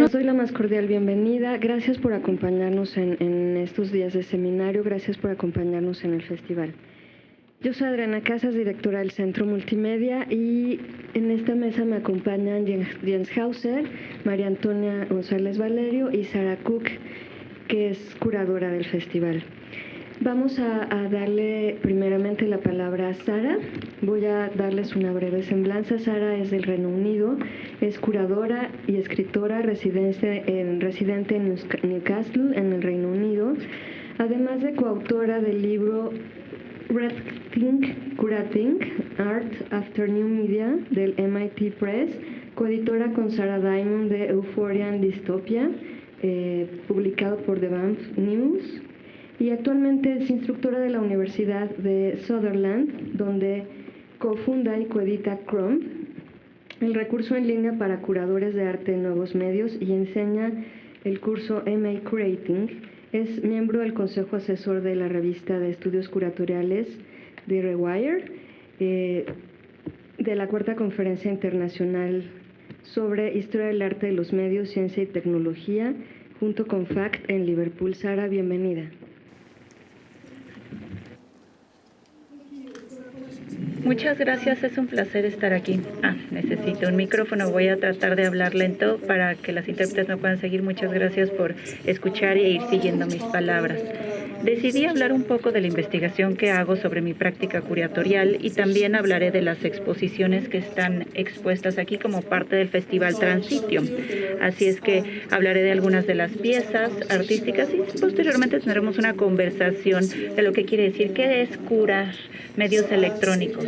Les doy la más cordial bienvenida. Gracias por acompañarnos en estos días de seminario. Gracias por acompañarnos en el festival. Yo soy Adriana Casas, directora del Centro Multimedia, y en esta mesa me acompañan Jens Hauser, María Antonia González Valerio y Sara Cook, que es curadora del festival. Vamos a darle primeramente la palabra a Sara. Voy a darles una breve semblanza. Sara es del Reino Unido, es curadora y escritora residente en Newcastle, en el Reino Unido, además de coautora del libro Rethink Curating Art After New Media del MIT Press, coeditora con Sarah Diamond de Euphorian Dystopia, publicado por The Banff News. Y actualmente es instructora de la Universidad de Sutherland, donde cofunda y coedita Chrome, el recurso en línea para curadores de arte en nuevos medios, y enseña el curso MA Curating. Es miembro del Consejo Asesor de la revista de estudios curatoriales de Rewire, de la Cuarta Conferencia Internacional sobre Historia del Arte de los Medios, Ciencia y Tecnología, junto con FACT en Liverpool. Sara, bienvenida. Muchas gracias, es un placer estar aquí. Necesito un micrófono, voy a tratar de hablar lento para que las intérpretes me puedan seguir. Muchas gracias por escuchar e ir siguiendo mis palabras. Decidí hablar un poco de la investigación que hago sobre mi práctica curatorial y también hablaré de las exposiciones que están expuestas aquí como parte del Festival Transitio. Así es que hablaré de algunas de las piezas artísticas y posteriormente tendremos una conversación de lo que quiere decir qué es curar medios electrónicos.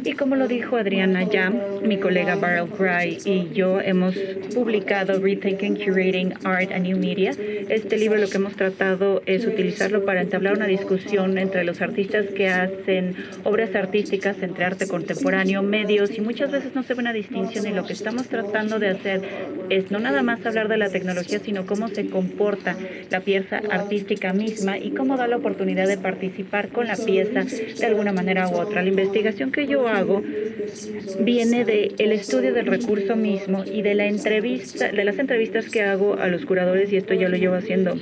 Y como lo dijo Adriana ya, mi colega Beryl Gray y yo hemos publicado Rethinking Curating Art and New Media. Este libro lo que hemos tratado es utilizarlo para entablar una discusión entre los artistas que hacen obras artísticas, entre arte contemporáneo, medios, y muchas veces no se ve una distinción, y lo que estamos tratando de hacer es no nada más hablar de la tecnología, sino cómo se comporta la pieza artística misma y cómo da la oportunidad de participar con la pieza de alguna manera u otra. La investigación que yo hago viene del estudio del recurso mismo y de las entrevistas que hago a los curadores, y esto ya lo llevo haciendo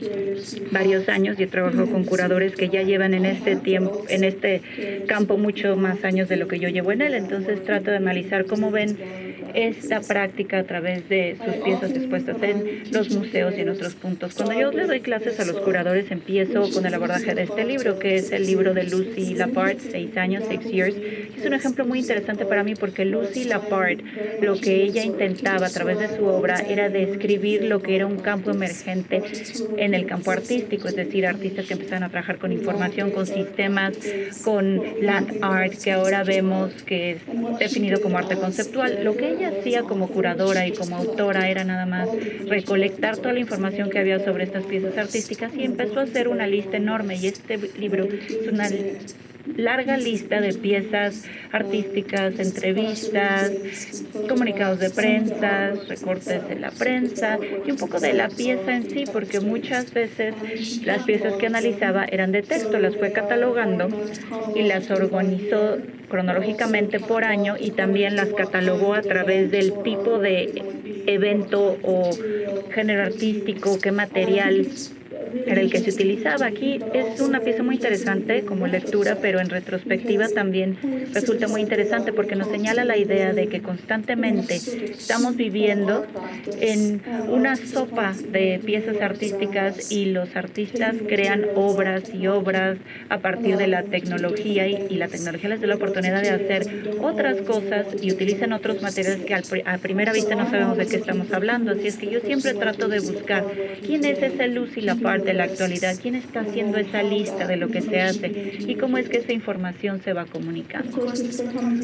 varios años. Yo trabajo con curadores que ya llevan en este campo mucho más años de lo que yo llevo en él. Entonces trato de analizar cómo ven esta práctica a través de sus piezas expuestas en los museos y en otros puntos. Cuando yo le doy clases a los curadores, empiezo con el abordaje de este libro, que es el libro de Lucy Lapart, 6 años, 6 Years. Es un ejemplo muy interesante para mí porque Lucy Lapart, lo que ella intentaba a través de su obra era describir lo que era un campo emergente en el campo artístico, es decir, artistas que empezaron a trabajar con información, con sistemas, con land art, que ahora vemos que es definido como arte conceptual. Lo que ella hacía como curadora y como autora era nada más recolectar toda la información que había sobre estas piezas artísticas y empezó a hacer una lista enorme, y este libro es una larga lista de piezas artísticas, entrevistas, comunicados de prensa, recortes de la prensa y un poco de la pieza en sí, porque muchas veces las piezas que analizaba eran de texto. Las fue catalogando y las organizó cronológicamente por año, y también las catalogó a través del tipo de evento o género artístico, qué material era el que se utilizaba. Aquí es una pieza muy interesante como lectura, pero en retrospectiva también resulta muy interesante porque nos señala la idea de que constantemente estamos viviendo en una sopa de piezas artísticas, y los artistas crean obras y obras a partir de la tecnología, y la tecnología les da la oportunidad de hacer otras cosas y utilizan otros materiales que a primera vista no sabemos de qué estamos hablando. Así es que yo siempre trato de buscar quién es esa Lucy Lapart de la actualidad, quién está haciendo esa lista de lo que se hace y cómo es que esa información se va comunicando.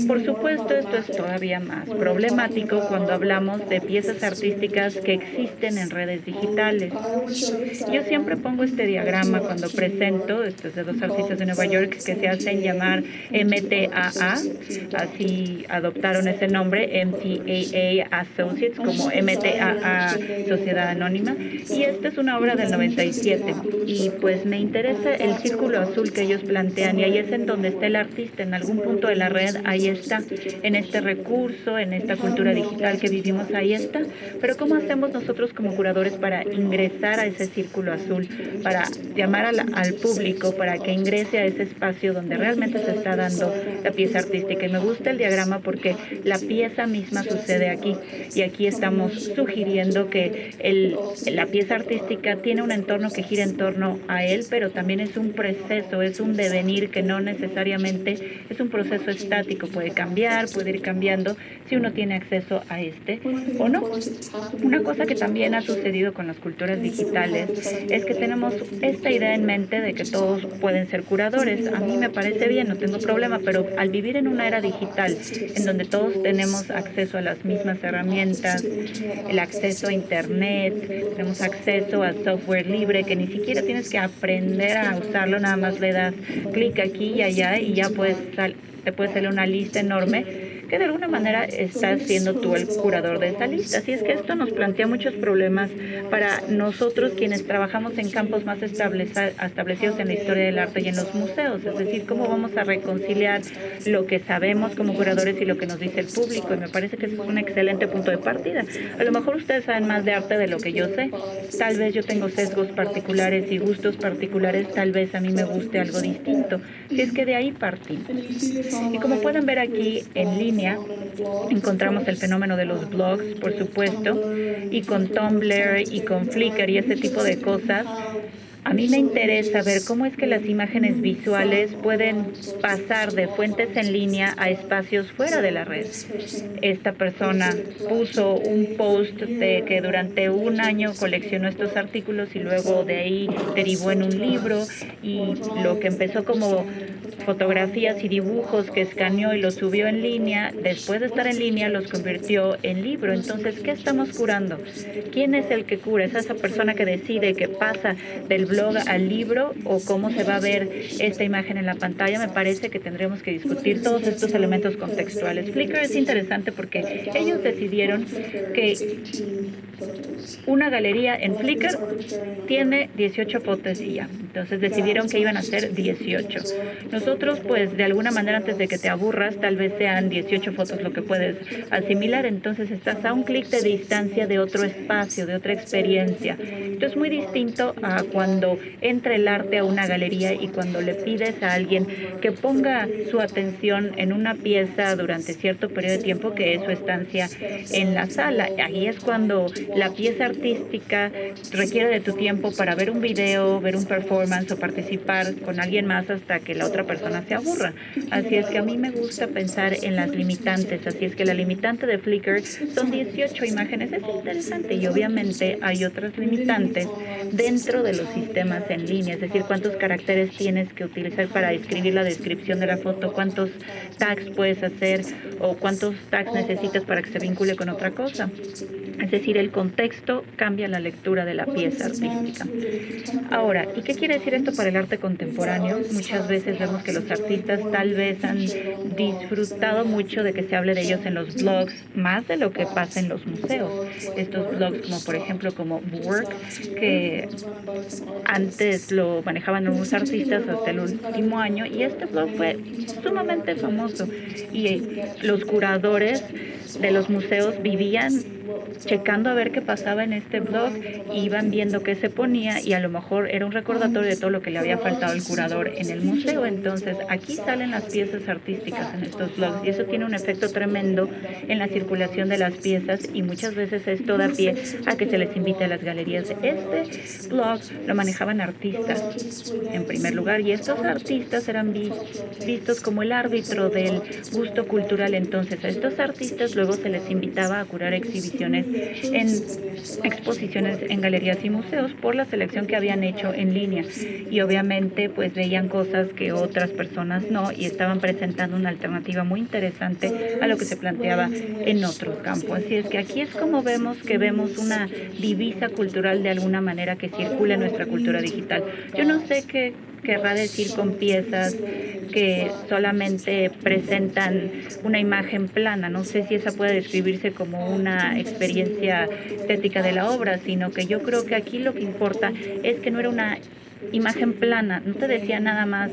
Por supuesto, esto es todavía más problemático cuando hablamos de piezas artísticas que existen en redes digitales. Yo siempre pongo este diagrama cuando presento. Esto es de dos artistas de Nueva York que se hacen llamar MTAA, así adoptaron ese nombre, MTAA Associates, como MTAA Sociedad Anónima, y esta es una obra del 97 arte. Y pues me interesa el círculo azul que ellos plantean, y ahí es en donde está el artista, en algún punto de la red, ahí está, en este recurso, en esta cultura digital que vivimos, ahí está. Pero ¿cómo hacemos nosotros como curadores para ingresar a ese círculo azul, para llamar al público, para que ingrese a ese espacio donde realmente se está dando la pieza artística? Y me gusta el diagrama porque la pieza misma sucede aquí, y aquí estamos sugiriendo que la pieza artística tiene un entorno que gira en torno a él, pero también es un proceso, es un devenir que no necesariamente es un proceso estático, puede cambiar, puede ir cambiando si uno tiene acceso a este o no. Una cosa que también ha sucedido con las culturas digitales es que tenemos esta idea en mente de que todos pueden ser curadores. A mí me parece bien, no tengo problema, pero al vivir en una era digital en donde todos tenemos acceso a las mismas herramientas, el acceso a internet, tenemos acceso a software libre que ni siquiera tienes que aprender a usarlo, nada más le das clic aquí y allá y ya te puede salir una lista enorme que de alguna manera estás siendo tú el curador de esa lista. Así es que esto nos plantea muchos problemas para nosotros quienes trabajamos en campos más establecidos en la historia del arte y en los museos. Es decir, cómo vamos a reconciliar lo que sabemos como curadores y lo que nos dice el público. Y me parece que eso es un excelente punto de partida. A lo mejor ustedes saben más de arte de lo que yo sé. Tal vez yo tengo sesgos particulares y gustos particulares. Tal vez a mí me guste algo distinto. Si es que de ahí partimos. Y como pueden ver aquí en línea, encontramos el fenómeno de los blogs, por supuesto, y con Tumblr y con Flickr y ese tipo de cosas. A mí me interesa ver cómo es que las imágenes visuales pueden pasar de fuentes en línea a espacios fuera de la red. Esta persona puso un post de que durante un año coleccionó estos artículos y luego de ahí derivó en un libro, y lo que empezó como fotografías y dibujos que escaneó y los subió en línea, después de estar en línea los convirtió en libro. Entonces, ¿qué estamos curando? ¿Quién es el que cura? ¿Es esa persona que decide, que pasa del blog al libro, o cómo se va a ver esta imagen en la pantalla? Me parece que tendremos que discutir todos estos elementos contextuales. Flickr es interesante porque ellos decidieron que una galería en Flickr tiene 18 fotos y ya. Entonces decidieron que iban a ser 18. Nosotros, pues, de alguna manera, antes de que te aburras, tal vez sean 18 fotos lo que puedes asimilar. Entonces estás a un clic de distancia de otro espacio, de otra experiencia. Entonces, muy distinto a cuando entra el arte a una galería y cuando le pides a alguien que ponga su atención en una pieza durante cierto periodo de tiempo, que es su estancia en la sala. Ahí es cuando la pieza artística requiere de tu tiempo para ver un video, ver un performance o participar con alguien más hasta que la otra persona se aburra. Así es que a mí me gusta pensar en las limitantes. Así es que la limitante de Flickr son 18 imágenes. Es interesante, y obviamente hay otras limitantes dentro de los sistemas en línea. Es decir, cuántos caracteres tienes que utilizar para escribir la descripción de la foto, cuántos tags puedes hacer o cuántos tags necesitas para que se vincule con otra cosa. Es decir, el contexto cambia la lectura de la pieza artística. Ahora, ¿y qué quiere decir esto para el arte contemporáneo? Muchas veces vemos que los artistas tal vez han disfrutado mucho de que se hable de ellos en los blogs, más de lo que pasa en los museos. Estos blogs, como por ejemplo como Work, que antes lo manejaban algunos artistas hasta el último año, y este blog fue sumamente famoso. Y los curadores de los museos vivían checando a ver qué pasaba en este blog, iban viendo qué se ponía, y a lo mejor era un recordatorio de todo lo que le había faltado al curador en el museo. Entonces aquí salen las piezas artísticas en estos blogs, y eso tiene un efecto tremendo en la circulación de las piezas, y muchas veces esto da pie a que se les invite a las galerías. Este blog lo manejaban artistas en primer lugar, y estos artistas eran vistos como el árbitro del gusto cultural. Entonces a estos artistas luego se les invitaba a curar exhibiciones en exposiciones en galerías y museos por la selección que habían hecho en línea, y obviamente pues veían cosas que otras personas no, y estaban presentando una alternativa muy interesante a lo que se planteaba en otros campos. Así es que aquí es como vemos una divisa cultural de alguna manera que circula en nuestra cultura digital. Yo no sé qué querrá decir con piezas que solamente presentan una imagen plana. No sé si esa puede describirse como una experiencia estética de la obra, sino que yo creo que aquí lo que importa es que no era una imagen plana, no te decía nada más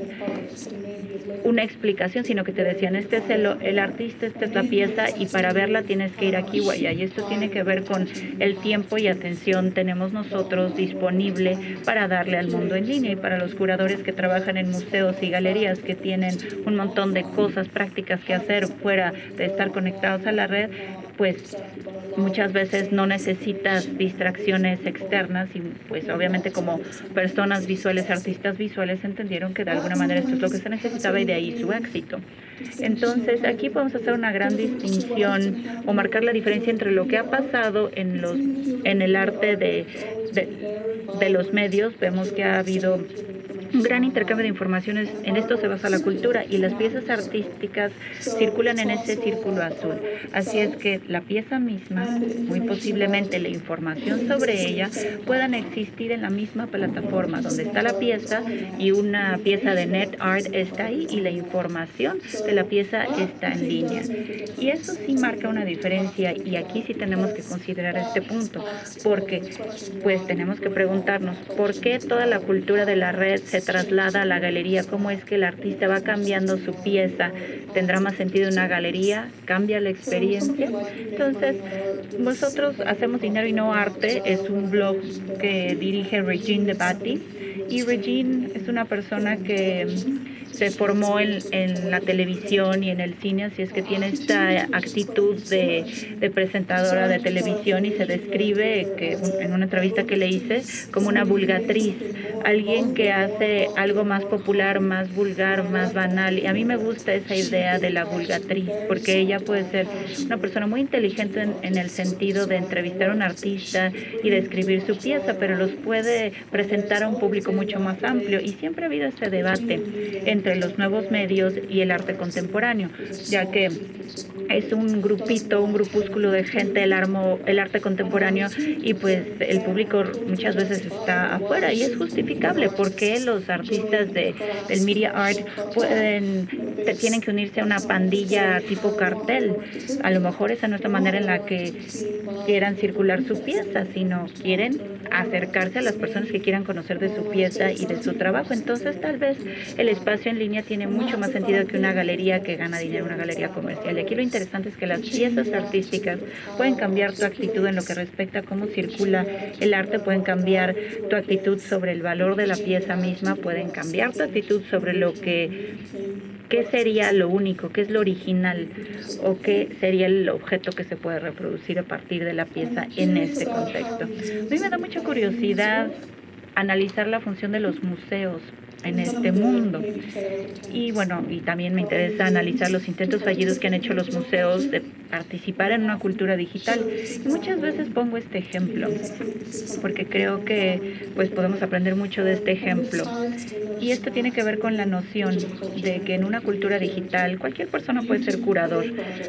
una explicación, sino que te decían, este es el artista, esta es la pieza, y para verla tienes que ir aquí o allá. Y esto tiene que ver con el tiempo y atención tenemos nosotros disponible para darle al mundo en línea, y para los curadores que trabajan en museos y galerías que tienen un montón de cosas prácticas que hacer fuera de estar conectados a la red, pues muchas veces no necesitas distracciones externas, y pues obviamente como personas visuales, artistas visuales, entendieron que de alguna manera esto es lo que se necesitaba, y de ahí su éxito. Entonces aquí podemos hacer una gran distinción o marcar la diferencia entre lo que ha pasado en el arte de los medios. Vemos que ha habido un gran intercambio de informaciones, en esto se basa la cultura, y las piezas artísticas circulan en ese círculo azul. Así es que la pieza misma, muy posiblemente la información sobre ella, puedan existir en la misma plataforma donde está la pieza, y una pieza de net art está ahí y la información de la pieza está en línea. Y eso sí marca una diferencia, y aquí sí tenemos que considerar este punto, porque pues tenemos que preguntarnos por qué toda la cultura de la red se traslada a la galería. ¿Cómo es que el artista va cambiando su pieza? ¿Tendrá más sentido en una galería? ¿Cambia la experiencia? Entonces, nosotros hacemos dinero y no arte. Es un blog que dirige Regine Debati, y Regine es una persona que se formó en la televisión y en el cine, así es que tiene esta actitud de presentadora de televisión, y se describe que en una entrevista que le hice como una vulgatriz, alguien que hace algo más popular, más vulgar, más banal. Y a mí me gusta esa idea de la vulgatriz, porque ella puede ser una persona muy inteligente en el sentido de entrevistar a un artista y describir su pieza, pero los puede presentar a un público mucho más amplio. Y siempre ha habido ese debate entre los nuevos medios y el arte contemporáneo, ya que es un grupito, un grupúsculo de gente el arte contemporáneo, y pues el público muchas veces está afuera, y es justificable porque los artistas del media art tienen que unirse a una pandilla tipo cartel. A lo mejor esa no es la manera en la que quieran circular su pieza, sino quieren acercarse a las personas que quieran conocer de su pieza y de su trabajo. Entonces tal vez el espacio en línea tiene mucho más sentido que una galería que gana dinero, una galería comercial. Y aquí lo interesante es que las piezas artísticas pueden cambiar tu actitud en lo que respecta a cómo circula el arte, pueden cambiar tu actitud sobre el valor de la pieza misma, pueden cambiar tu actitud sobre qué sería lo único, qué es lo original, o qué sería el objeto que se puede reproducir a partir de la pieza en este contexto. A mí me da mucha curiosidad analizar la función de los museos en este mundo. Y bueno, y también me interesa analizar los intentos fallidos que han hecho los museos de participar en una cultura digital. Y muchas veces pongo este ejemplo, porque creo que pues podemos aprender mucho de este ejemplo. Y esto tiene que ver con la noción de que en una cultura digital cualquier persona puede ser curador.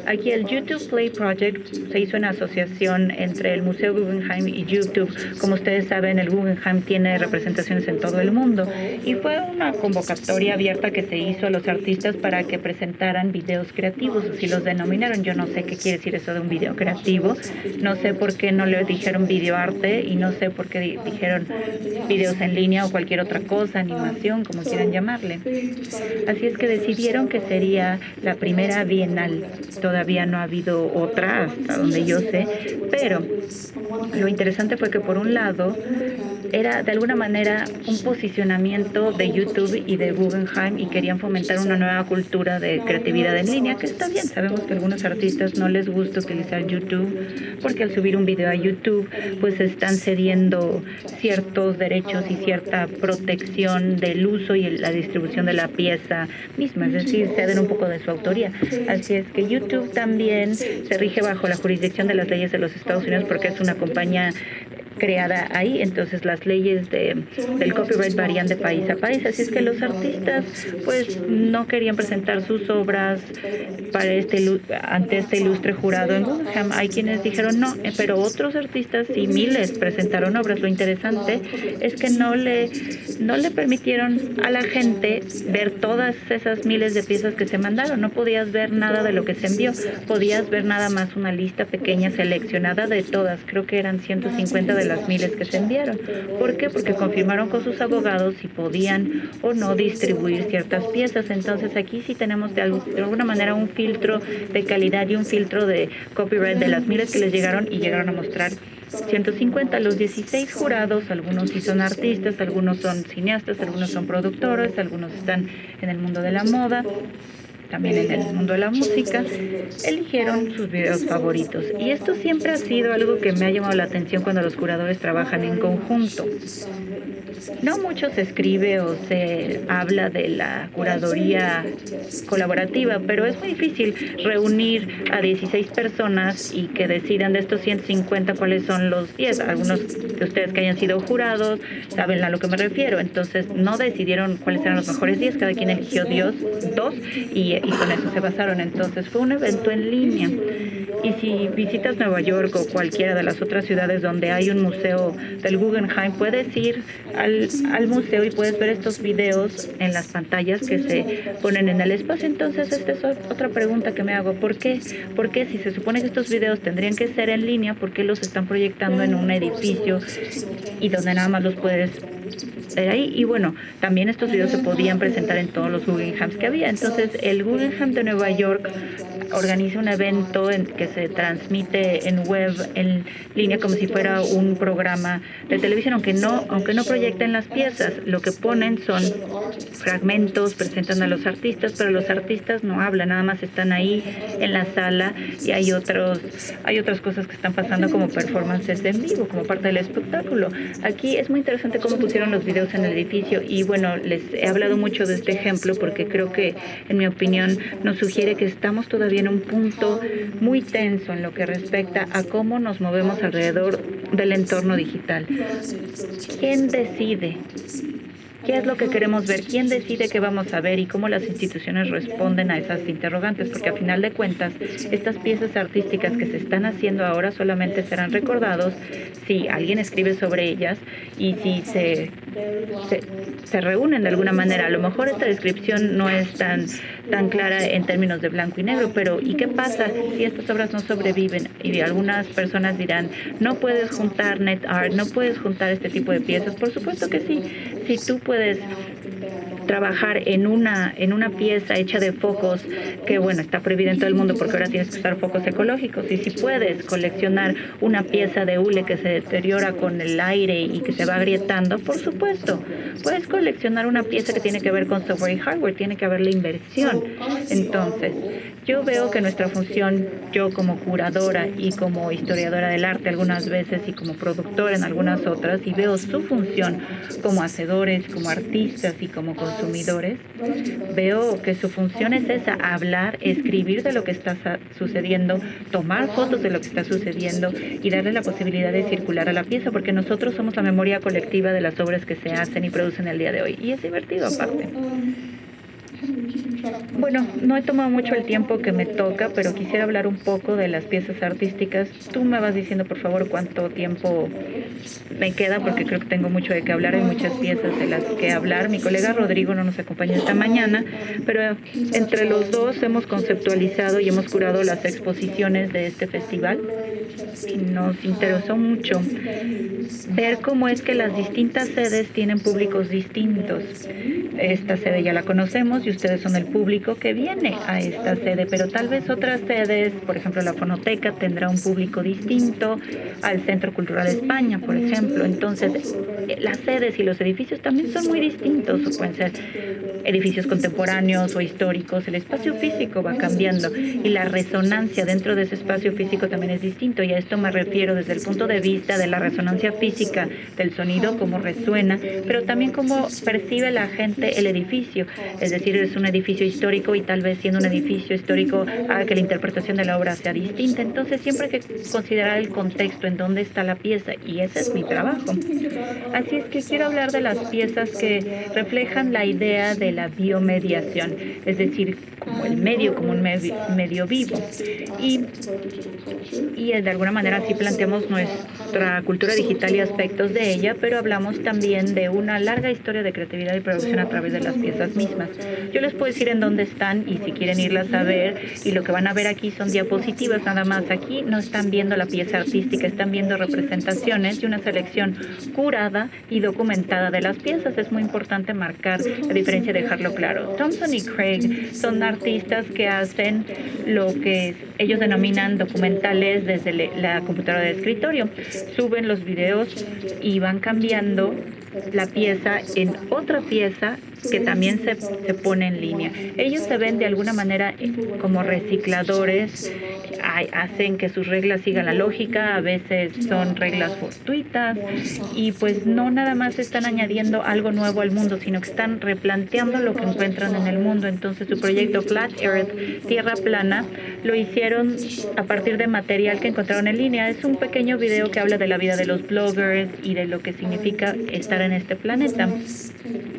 Aquí el YouTube Play Project se hizo en asociación entre el Museo Guggenheim y YouTube. Como ustedes saben, el Guggenheim tiene representaciones en todo el mundo, y fue una convocatoria abierta que se hizo a los artistas para que presentaran videos creativos, así los denominaron. Yo no sé qué quiere decir eso de un video creativo, no sé por qué no le dijeron videoarte, y no sé por qué dijeron videos en línea o cualquier otra cosa, animación, como quieran llamarle. Así es que decidieron que sería la primera bienal. Todavía no ha habido otra, hasta donde yo sé, pero lo interesante fue que por un lado era de alguna manera un posicionamiento de YouTube y de Guggenheim, y querían fomentar una nueva cultura de creatividad en línea, que está bien. Sabemos que a algunos artistas no les gusta utilizar YouTube, porque al subir un video a YouTube pues están cediendo ciertos derechos y cierta protección del uso y la distribución de la pieza misma, es decir, ceden un poco de su autoría. Así es que YouTube también se rige bajo la jurisdicción de las leyes de los Estados Unidos, porque es una compañía creada ahí, entonces las leyes del copyright varían de país a país, así es que los artistas pues no querían presentar sus obras para ante este ilustre jurado en Guggenheim. Hay quienes dijeron no, pero otros artistas y miles presentaron obras. Lo interesante es que no le permitieron a la gente ver todas esas miles de piezas que se mandaron. No podías ver nada de lo que se envió, podías ver nada más una lista pequeña seleccionada de todas. Creo que eran 150 de las miles que se enviaron. ¿Por qué? Porque confirmaron con sus abogados si podían o no distribuir ciertas piezas. Entonces aquí sí tenemos de alguna manera un filtro de calidad y un filtro de copyright de las miles que les llegaron y llegaron a mostrar 150. Los 16 jurados, algunos sí son artistas, algunos son cineastas, algunos son productores, algunos están en el mundo de la moda, también en el mundo de la música, eligieron sus videos favoritos. Y esto siempre ha sido algo que me ha llamado la atención cuando los curadores trabajan en conjunto. No mucho se escribe o se habla de la curaduría colaborativa, pero es muy difícil reunir a 16 personas y que decidan de estos 150 cuáles son los 10. Algunos de ustedes que hayan sido jurados saben a lo que me refiero. Entonces no decidieron cuáles eran los mejores 10, cada quien eligió dos y con eso se basaron. Entonces fue un evento en línea. Y si visitas Nueva York o cualquiera de las otras ciudades donde hay un museo del Guggenheim, puedes ir al museo y puedes ver estos videos en las pantallas que se ponen en el espacio. Entonces esta es otra pregunta que me hago. ¿Por qué? Porque si se supone que estos videos tendrían que ser en línea, ¿por qué los están proyectando en un edificio y donde nada más los puedes ver ahí? Y bueno, también estos videos se podían presentar en todos los Guggenheims que había. Entonces el Guggenheim de Nueva York organiza un evento que se transmite en web, en línea, como si fuera un programa de televisión, aunque no proyecten las piezas. Lo que ponen son fragmentos, presentan a los artistas, pero los artistas no hablan, nada más están ahí en la sala y hay otras cosas que están pasando como performances en vivo, como parte del espectáculo. Aquí es muy interesante cómo pusieron los videos en el edificio y bueno, les he hablado mucho de este ejemplo porque creo que, en mi opinión, nos sugiere que estamos todavía en un punto muy tenso en lo que respecta a cómo nos movemos alrededor del entorno digital. ¿Quién decide qué es lo que queremos ver? ¿Quién decide qué vamos a ver y cómo las instituciones responden a esas interrogantes? Porque a final de cuentas, estas piezas artísticas que se están haciendo ahora solamente serán recordados si alguien escribe sobre ellas y si se reúnen de alguna manera. A lo mejor esta descripción no es tan clara en términos de blanco y negro, pero ¿y qué pasa si estas obras no sobreviven? Y algunas personas dirán, no puedes juntar net art, no puedes juntar este tipo de piezas. Por supuesto que sí. Si tú puedes trabajar en una pieza hecha de focos que, bueno, está prohibida en todo el mundo porque ahora tienes que usar focos ecológicos, y si puedes coleccionar una pieza de hule que se deteriora con el aire y que se va agrietando, por supuesto, puedes coleccionar una pieza que tiene que ver con software y hardware, tiene que haber la inversión. Entonces, yo veo que nuestra función, yo como curadora y como historiadora del arte algunas veces y como productora en algunas otras, y veo su función como hacedores, como artistas y como consumidores, veo que su función es esa: hablar, escribir de lo que está sucediendo, tomar fotos de lo que está sucediendo y darle la posibilidad de circular a la pieza, porque nosotros somos la memoria colectiva de las obras que se hacen y producen el día de hoy, y es divertido aparte. Bueno, no he tomado mucho el tiempo que me toca, pero quisiera hablar un poco de las piezas artísticas. Tú me vas diciendo, por favor, cuánto tiempo me queda, porque creo que tengo mucho de qué hablar. Hay muchas piezas de las que hablar. Mi colega Rodrigo no nos acompaña esta mañana, pero entre los dos hemos conceptualizado y hemos curado las exposiciones de este festival. Y nos interesó mucho ver cómo es que las distintas sedes tienen públicos distintos. Esta sede ya la conocemos y ustedes son el público que viene a esta sede, pero tal vez otras sedes, por ejemplo la Fonoteca, tendrá un público distinto al Centro Cultural España, por ejemplo. Entonces, las sedes y los edificios también son muy distintos, o pueden ser edificios contemporáneos o históricos. El espacio físico va cambiando y la resonancia dentro de ese espacio físico también es distinto. ejército, y a esto me refiero desde el punto de vista de la resonancia física del sonido, cómo resuena, pero también cómo percibe la gente el edificio. Es decir, es un edificio histórico y tal vez siendo un edificio histórico haga que la interpretación de la obra sea distinta. Entonces siempre hay que considerar el contexto en dónde está la pieza, y ese es mi trabajo. Así es que quiero hablar de las piezas que reflejan la idea de la biomediación, es decir, como el medio, como un medio vivo. Y de alguna manera así planteamos nuestra cultura digital y aspectos de ella, pero hablamos también de una larga historia de creatividad y producción a través de las piezas mismas. Yo les puedo decir en dónde están y si quieren irlas a ver, y lo que van a ver aquí son diapositivas nada más. Aquí no están viendo la pieza artística, están viendo representaciones y una selección curada y documentada de las piezas. Es muy importante marcar la diferencia y dejarlo claro. Thompson y Craig son artistas que hacen lo que ellos denominan documentales desde la computadora de escritorio. Suben los videos y van cambiando la pieza en otra pieza que también se pone en línea. Ellos se ven de alguna manera como recicladores, hacen que sus reglas sigan la lógica, a veces son reglas fortuitas, y pues no nada más están añadiendo algo nuevo al mundo, sino que están replanteando lo que encuentran en el mundo. Entonces su proyecto Flat Earth, Tierra Plana, lo hicieron a partir de material que encontraron en línea. Es un pequeño video que habla de la vida de los bloggers y de lo que significa estar en este planeta.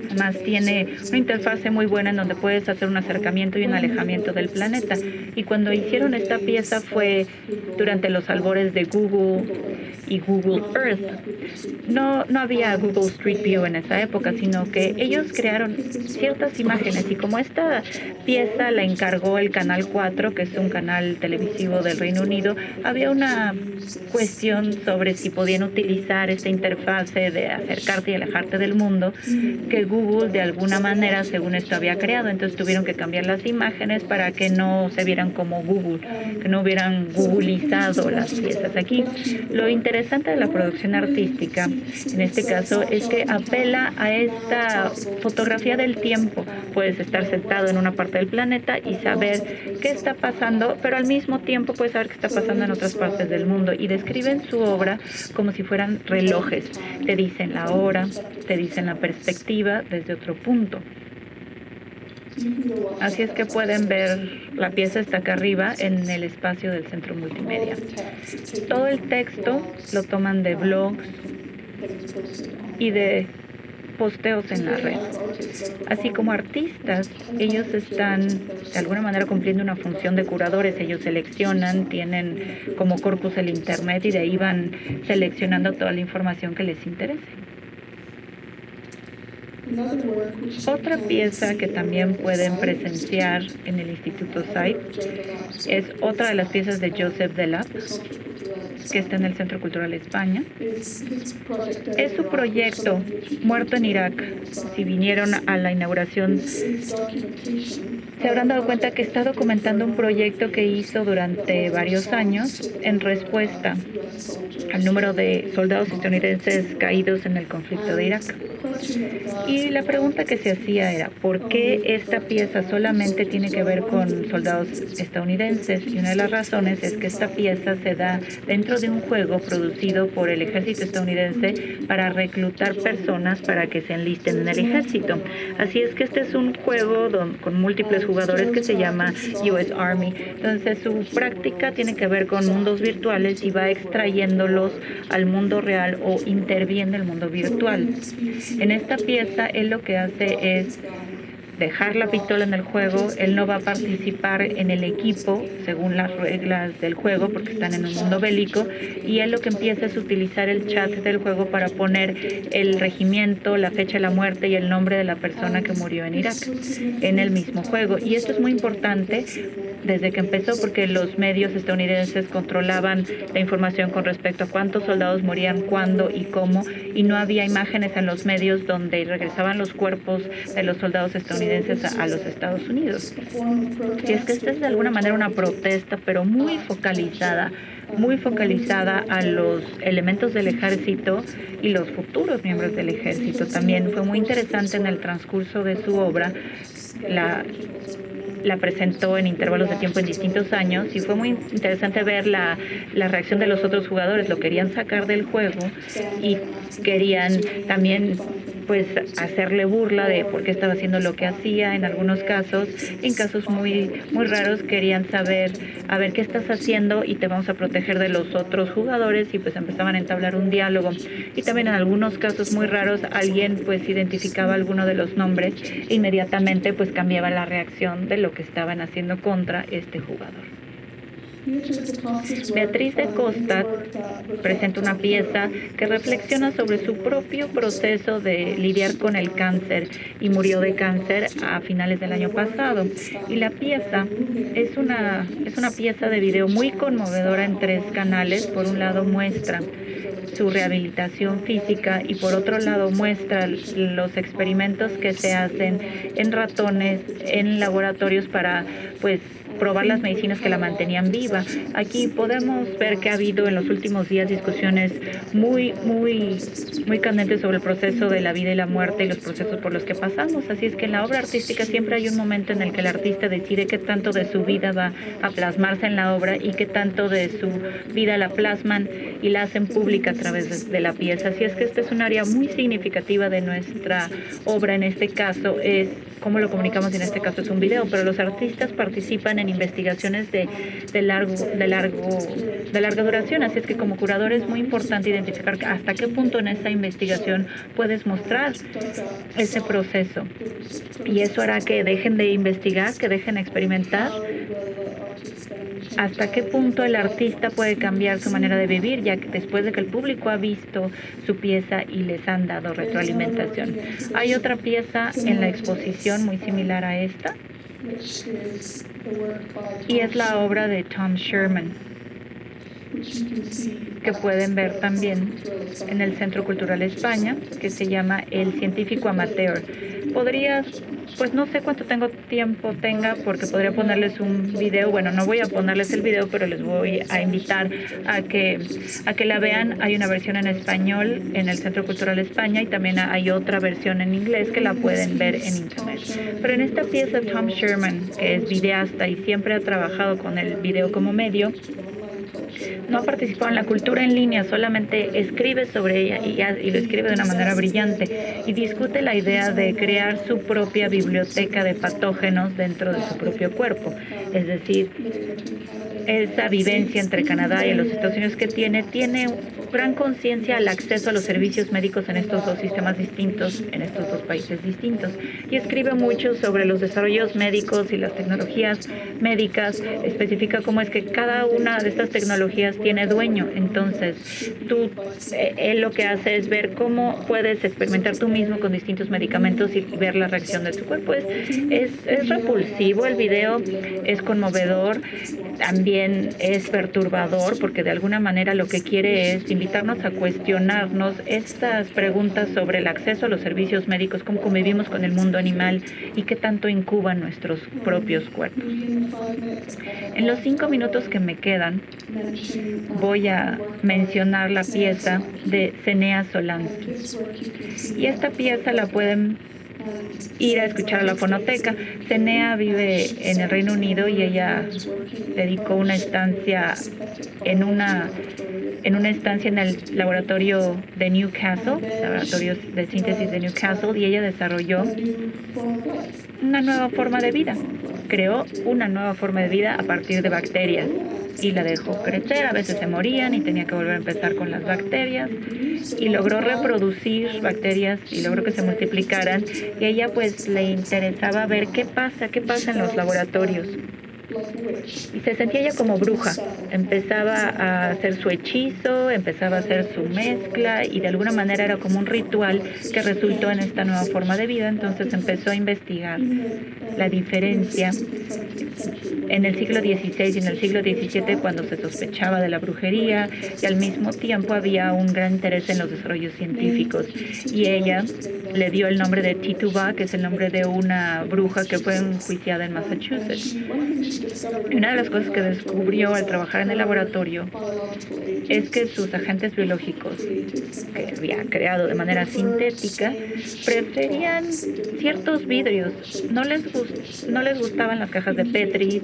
Además tiene una interfase muy buena en donde puedes hacer un acercamiento y un alejamiento del planeta. Y cuando hicieron esta pieza fue durante los albores de Google y Google Earth. No había Google Street View en esa época, sino que ellos crearon ciertas imágenes, y como esta pieza la encargó el Canal 4, que es un canal televisivo del Reino Unido, había una cuestión sobre si podían utilizar esta interfase de acercarte y alejarte del mundo que Google de alguna manera, según esto, había creado. Entonces tuvieron que cambiar las imágenes para que no se vieran como Google, que no hubieran googleizado las piezas. Aquí lo interesante de la producción artística en este caso es que apela a esta fotografía del tiempo. Puedes estar sentado en una parte del planeta y saber qué está pasando, pero al mismo tiempo puedes saber qué está pasando en otras partes del mundo, y describen su obra como si fueran relojes. Te dicen la hora, te dicen la perspectiva desde otro punto. Así es que pueden ver, la pieza está acá arriba en el espacio del Centro Multimedia. Todo el texto lo toman de blogs y de posteos en la red. Así como artistas, ellos están de alguna manera cumpliendo una función de curadores. Ellos seleccionan, tienen como corpus el internet, y de ahí van seleccionando toda la información que les interese. Otra pieza que también pueden presenciar en el Instituto SAID es otra de las piezas de Joseph Delap, que está en el Centro Cultural España. Es su proyecto Muerto en Irak. Si vinieron a la inauguración, se habrán dado cuenta que está documentando un proyecto que hizo durante varios años en respuesta al número de soldados estadounidenses caídos en el conflicto de Irak. Y la pregunta que se hacía era, ¿por qué esta pieza solamente tiene que ver con soldados estadounidenses? Y una de las razones es que esta pieza se da dentro de un juego producido por el ejército estadounidense para reclutar personas para que se enlisten en el ejército. Así es que este es un juego con múltiples jugadores que se llama US Army. Entonces su práctica tiene que ver con mundos virtuales y va extrayéndolos al mundo real o interviene el mundo virtual. En esta pieza él lo que hace es dejar la pistola en el juego. Él no va a participar en el equipo según las reglas del juego porque están en un mundo bélico, y él lo que empieza es utilizar el chat del juego para poner el regimiento, la fecha de la muerte y el nombre de la persona que murió en Irak en el mismo juego. Y esto es muy importante desde que empezó, porque los medios estadounidenses controlaban la información con respecto a cuántos soldados morían, cuándo y cómo, y no había imágenes en los medios donde regresaban los cuerpos de los soldados estadounidenses a los Estados Unidos. Y es que esta es de alguna manera una protesta, pero muy focalizada a los elementos del ejército y los futuros miembros del ejército. También fue muy interesante en el transcurso de su obra la presentó en intervalos de tiempo en distintos años y fue muy interesante ver la reacción de los otros jugadores. Lo querían sacar del juego y querían también pues hacerle burla de por qué estaba haciendo lo que hacía en algunos casos. En casos muy raros querían saber, a ver qué estás haciendo y te vamos a proteger de los otros jugadores, y pues empezaban a entablar un diálogo. Y también en algunos casos muy raros alguien pues identificaba alguno de los nombres e inmediatamente pues cambiaba la reacción de lo que estaban haciendo contra este jugador. Beatriz de Costa presenta una pieza que reflexiona sobre su propio proceso de lidiar con el cáncer, y murió de cáncer a finales del año pasado. Y la pieza es una pieza de video muy conmovedora en 3 canales. Por un lado muestra su rehabilitación física y por otro lado muestra los experimentos que se hacen en ratones, en laboratorios para pues probar las medicinas que la mantenían viva. Aquí podemos ver que ha habido en los últimos días discusiones muy candentes sobre el proceso de la vida y la muerte y los procesos por los que pasamos. Así es que en la obra artística siempre hay un momento en el que el artista decide qué tanto de su vida va a plasmarse en la obra y qué tanto de su vida la plasman y la hacen pública a través de la pieza. Así es que esta es un área muy significativa de nuestra obra. En este caso es cómo lo comunicamos, en este caso es un video, pero los artistas participan en investigaciones de larga duración. Así es que como curador es muy importante identificar hasta qué punto en esta investigación puedes mostrar ese proceso, y eso hará que dejen de investigar, que dejen de experimentar. Hasta qué punto el artista puede cambiar su manera de vivir, ya que después de que el público ha visto su pieza y les han dado retroalimentación. Hay otra pieza en la exposición muy similar a esta, y es la obra de Tom Sherman, que pueden ver también en el Centro Cultural España, que se llama El Científico Amateur. Pues no sé cuánto tiempo tenga, porque podría ponerles un video. Bueno, no voy a ponerles el video, pero les voy a invitar a que la vean. Hay una versión en español en el Centro Cultural España y también hay otra versión en inglés que la pueden ver en internet. Pero en esta pieza Tom Sherman, que es videasta y siempre ha trabajado con el video como medio, no ha participado en la cultura en línea, solamente escribe sobre ella y lo escribe de una manera brillante, y discute la idea de crear su propia biblioteca de patógenos dentro de su propio cuerpo. Es decir, esa vivencia entre Canadá y los Estados Unidos que tiene gran conciencia al acceso a los servicios médicos en estos dos sistemas distintos, en estos dos países distintos. Y escribe mucho sobre los desarrollos médicos y las tecnologías médicas. Especifica cómo es que cada una de estas tecnologías tiene dueño. Entonces, él lo que hace es ver cómo puedes experimentar tú mismo con distintos medicamentos y ver la reacción de tu cuerpo. Es repulsivo el video, es conmovedor, también es perturbador, porque de alguna manera lo que quiere es invitarnos a cuestionarnos estas preguntas sobre el acceso a los servicios médicos, cómo convivimos con el mundo animal y qué tanto incuban nuestros propios cuerpos. En los 5 minutos que me quedan, voy a mencionar la pieza de Zenea Solansky. Y esta pieza la pueden ir a escuchar a la fonoteca. Zenea vive en el Reino Unido y ella dedicó una estancia en el laboratorio de Newcastle, laboratorio de síntesis de Newcastle, y ella desarrolló una nueva forma de vida. Creó una nueva forma de vida a partir de bacterias y la dejó crecer. A veces se morían y tenía que volver a empezar con las bacterias, y logró reproducir bacterias y logró que se multiplicaran, y a ella pues le interesaba ver qué pasa en los laboratorios. Y se sentía ella como bruja. Empezaba a hacer su hechizo, empezaba a hacer su mezcla, y de alguna manera era como un ritual que resultó en esta nueva forma de vida. Entonces empezó a investigar la diferencia en el siglo XVI y en el siglo XVII, cuando se sospechaba de la brujería, y al mismo tiempo había un gran interés en los desarrollos científicos. Y ella le dio el nombre de Tituba, que es el nombre de una bruja que fue enjuiciada en Massachusetts. Y una de las cosas que descubrió al trabajar en el laboratorio es que sus agentes biológicos, que había creado de manera sintética, preferían ciertos vidrios. No les gustaban las cajas de Petri,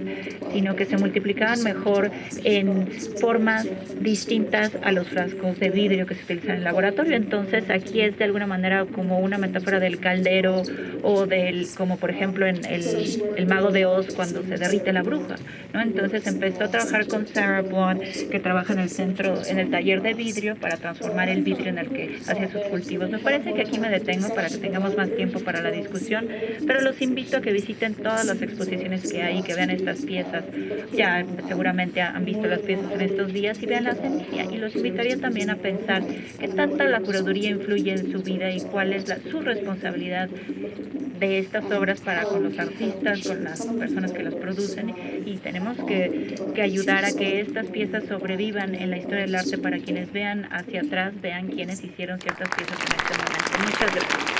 sino que se multiplicaban mejor en formas distintas a los frascos de vidrio que se utilizan en el laboratorio. Entonces aquí es de alguna manera como una metáfora del caldero o como por ejemplo en el Mago de Oz cuando se derrite la bruja, ¿no? Entonces empezó a trabajar con Sarah Bond, que trabaja en el taller de vidrio, para transformar el vidrio en el que hacía sus cultivos. Me parece que aquí me detengo para que tengamos más tiempo para la discusión, pero los invito a que visiten todas las exposiciones que hay, que vean estas piezas. Ya seguramente han visto las piezas en estos días y veanlas en línea. Y los invitaría también a pensar qué tanta la curaduría influye en su vida y cuál es su responsabilidad de estas obras para con los artistas, con las personas que las producen, y tenemos que ayudar a que estas piezas sobrevivan en la historia del arte para quienes vean hacia atrás, vean quiénes hicieron ciertas piezas en este momento. Muchas gracias.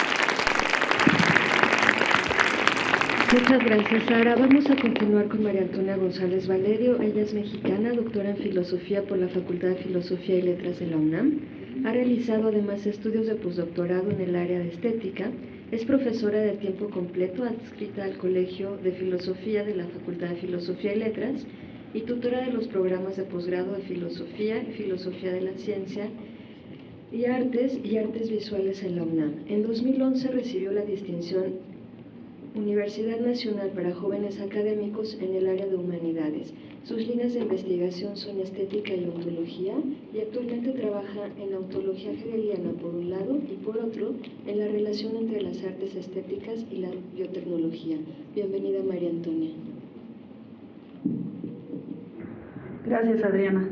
Muchas gracias, Sara. Vamos a continuar con María Antonia González Valerio. Ella es mexicana, doctora en Filosofía por la Facultad de Filosofía y Letras de la UNAM. Ha realizado además estudios de postdoctorado en el área de estética. Es profesora de tiempo completo adscrita al Colegio de Filosofía de la Facultad de Filosofía y Letras y tutora de los programas de posgrado de Filosofía y Filosofía de la Ciencia y Artes Visuales en la UNAM. En 2011 recibió la distinción Universidad Nacional para Jóvenes Académicos en el área de Humanidades. Sus líneas de investigación son estética y ontología, y actualmente trabaja en la ontología hegeliana por un lado y por otro en la relación entre las artes estéticas y la biotecnología. Bienvenida, María Antonia. Gracias, Adriana.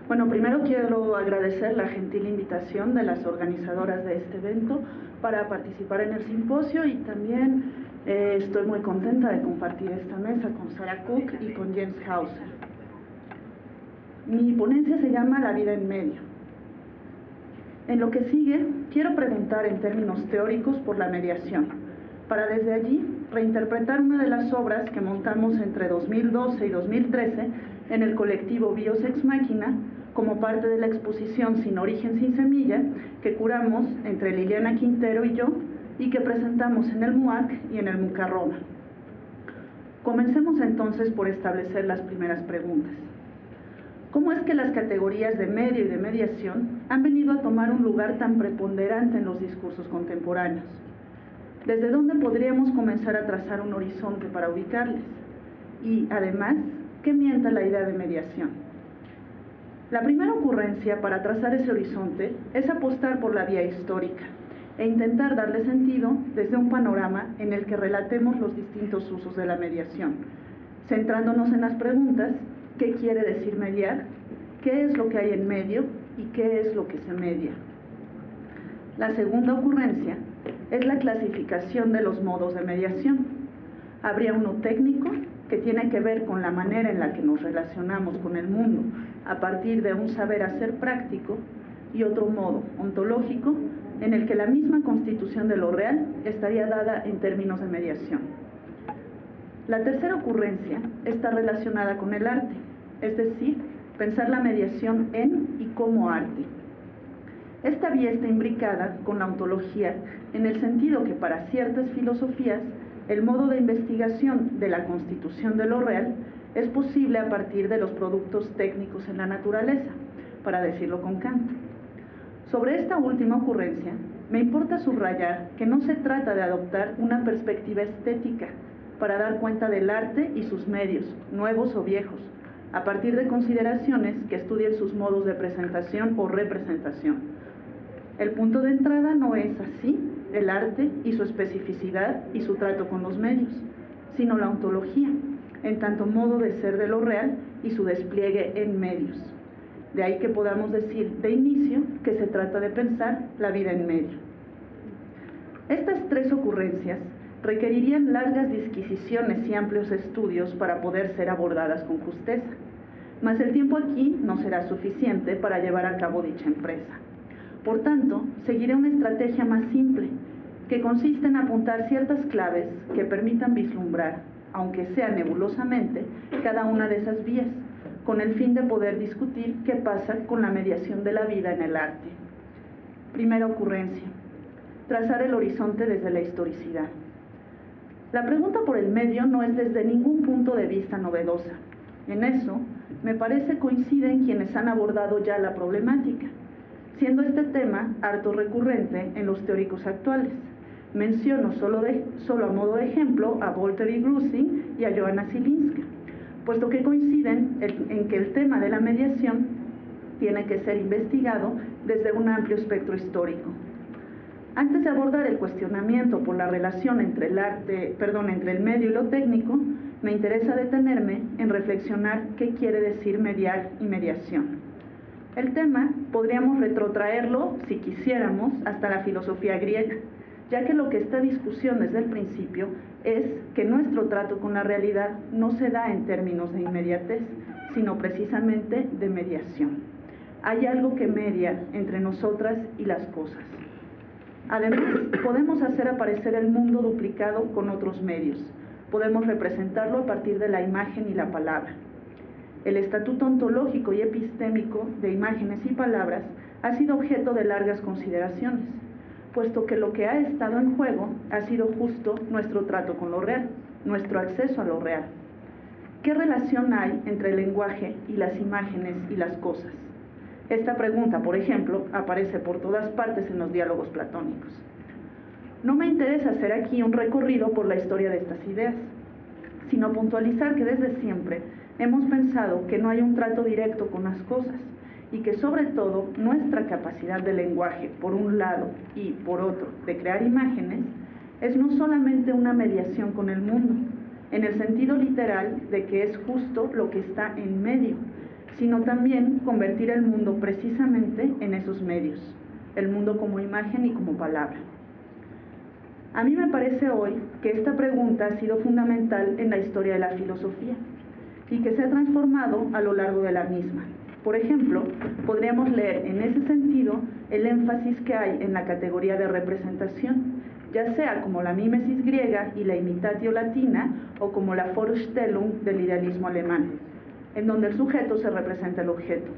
Bueno, primero quiero agradecer la gentil invitación de las organizadoras de este evento para participar en el simposio, y también estoy muy contenta de compartir esta mesa con Sarah Cook y con Jens Hauser. Mi ponencia se llama La vida en medio. En lo que sigue, quiero preguntar en términos teóricos por la mediación, para desde allí reinterpretar una de las obras que montamos entre 2012 y 2013 en el colectivo Bios Ex Machina, como parte de la exposición Sin Origen, Sin Semilla, que curamos entre Liliana Quintero y yo, y que presentamos en el MUAC y en el MUCA Roma. Comencemos entonces por establecer las primeras preguntas. ¿Cómo es que las categorías de medio y de mediación han venido a tomar un lugar tan preponderante en los discursos contemporáneos? ¿Desde dónde podríamos comenzar a trazar un horizonte para ubicarles? Y, además, ¿qué mienta la idea de mediación? La primera ocurrencia para trazar ese horizonte es apostar por la vía histórica e intentar darle sentido desde un panorama en el que relatemos los distintos usos de la mediación, centrándonos en las preguntas: ¿qué quiere decir mediar? ¿Qué es lo que hay en medio? ¿Y qué es lo que se media? La segunda ocurrencia es la clasificación de los modos de mediación. Habría uno técnico, que tiene que ver con la manera en la que nos relacionamos con el mundo a partir de un saber hacer práctico, y otro modo ontológico, en el que la misma constitución de lo real estaría dada en términos de mediación. La tercera ocurrencia está relacionada con el arte, es decir, pensar la mediación en y como arte. Esta vía está imbricada con la ontología en el sentido que para ciertas filosofías el modo de investigación de la constitución de lo real es posible a partir de los productos técnicos en la naturaleza, para decirlo con Kant. Sobre esta última ocurrencia, me importa subrayar que no se trata de adoptar una perspectiva estética para dar cuenta del arte y sus medios, nuevos o viejos, a partir de consideraciones que estudien sus modos de presentación o representación. El punto de entrada no es así el arte y su especificidad y su trato con los medios, sino la ontología, en tanto modo de ser de lo real y su despliegue en medios. De ahí que podamos decir de inicio que se trata de pensar la vida en medio. Estas tres ocurrencias requerirían largas disquisiciones y amplios estudios para poder ser abordadas con justeza, mas el tiempo aquí no será suficiente para llevar a cabo dicha empresa. Por tanto, seguiré una estrategia más simple, que consiste en apuntar ciertas claves que permitan vislumbrar, aunque sea nebulosamente, cada una de esas vías, con el fin de poder discutir qué pasa con la mediación de la vida en el arte. Primera ocurrencia: trazar el horizonte desde la historicidad. La pregunta por el medio no es desde ningún punto de vista novedosa. En eso, me parece coinciden quienes han abordado ya la problemática, siendo este tema harto recurrente en los teóricos actuales. Menciono solo a modo de ejemplo a Voltaire y Grusin y a Joanna Zilinska, puesto que coinciden en que el tema de la mediación tiene que ser investigado desde un amplio espectro histórico. Antes de abordar el cuestionamiento por la relación entre el medio y lo técnico, me interesa detenerme en reflexionar qué quiere decir mediar y mediación. El tema podríamos retrotraerlo, si quisiéramos, hasta la filosofía griega, ya que lo que está en discusión desde el principio es que nuestro trato con la realidad no se da en términos de inmediatez, sino precisamente de mediación. Hay algo que media entre nosotras y las cosas. Además, podemos hacer aparecer el mundo duplicado con otros medios. Podemos representarlo a partir de la imagen y la palabra. El estatuto ontológico y epistémico de imágenes y palabras ha sido objeto de largas consideraciones, puesto que lo que ha estado en juego ha sido justo nuestro trato con lo real, nuestro acceso a lo real. ¿Qué relación hay entre el lenguaje y las imágenes y las cosas? Esta pregunta, por ejemplo, aparece por todas partes en los diálogos platónicos. No me interesa hacer aquí un recorrido por la historia de estas ideas, sino puntualizar que desde siempre hemos pensado que no hay un trato directo con las cosas y que sobre todo nuestra capacidad de lenguaje, por un lado, y por otro, de crear imágenes, es no solamente una mediación con el mundo, en el sentido literal de que es justo lo que está en medio, sino también convertir el mundo precisamente en esos medios, el mundo como imagen y como palabra. A mí me parece hoy que esta pregunta ha sido fundamental en la historia de la filosofía y que se ha transformado a lo largo de la misma. Por ejemplo, podríamos leer en ese sentido el énfasis que hay en la categoría de representación, ya sea como la mímesis griega y la imitatio latina o como la Vorstellung del idealismo alemán, en donde el sujeto se representa el objeto.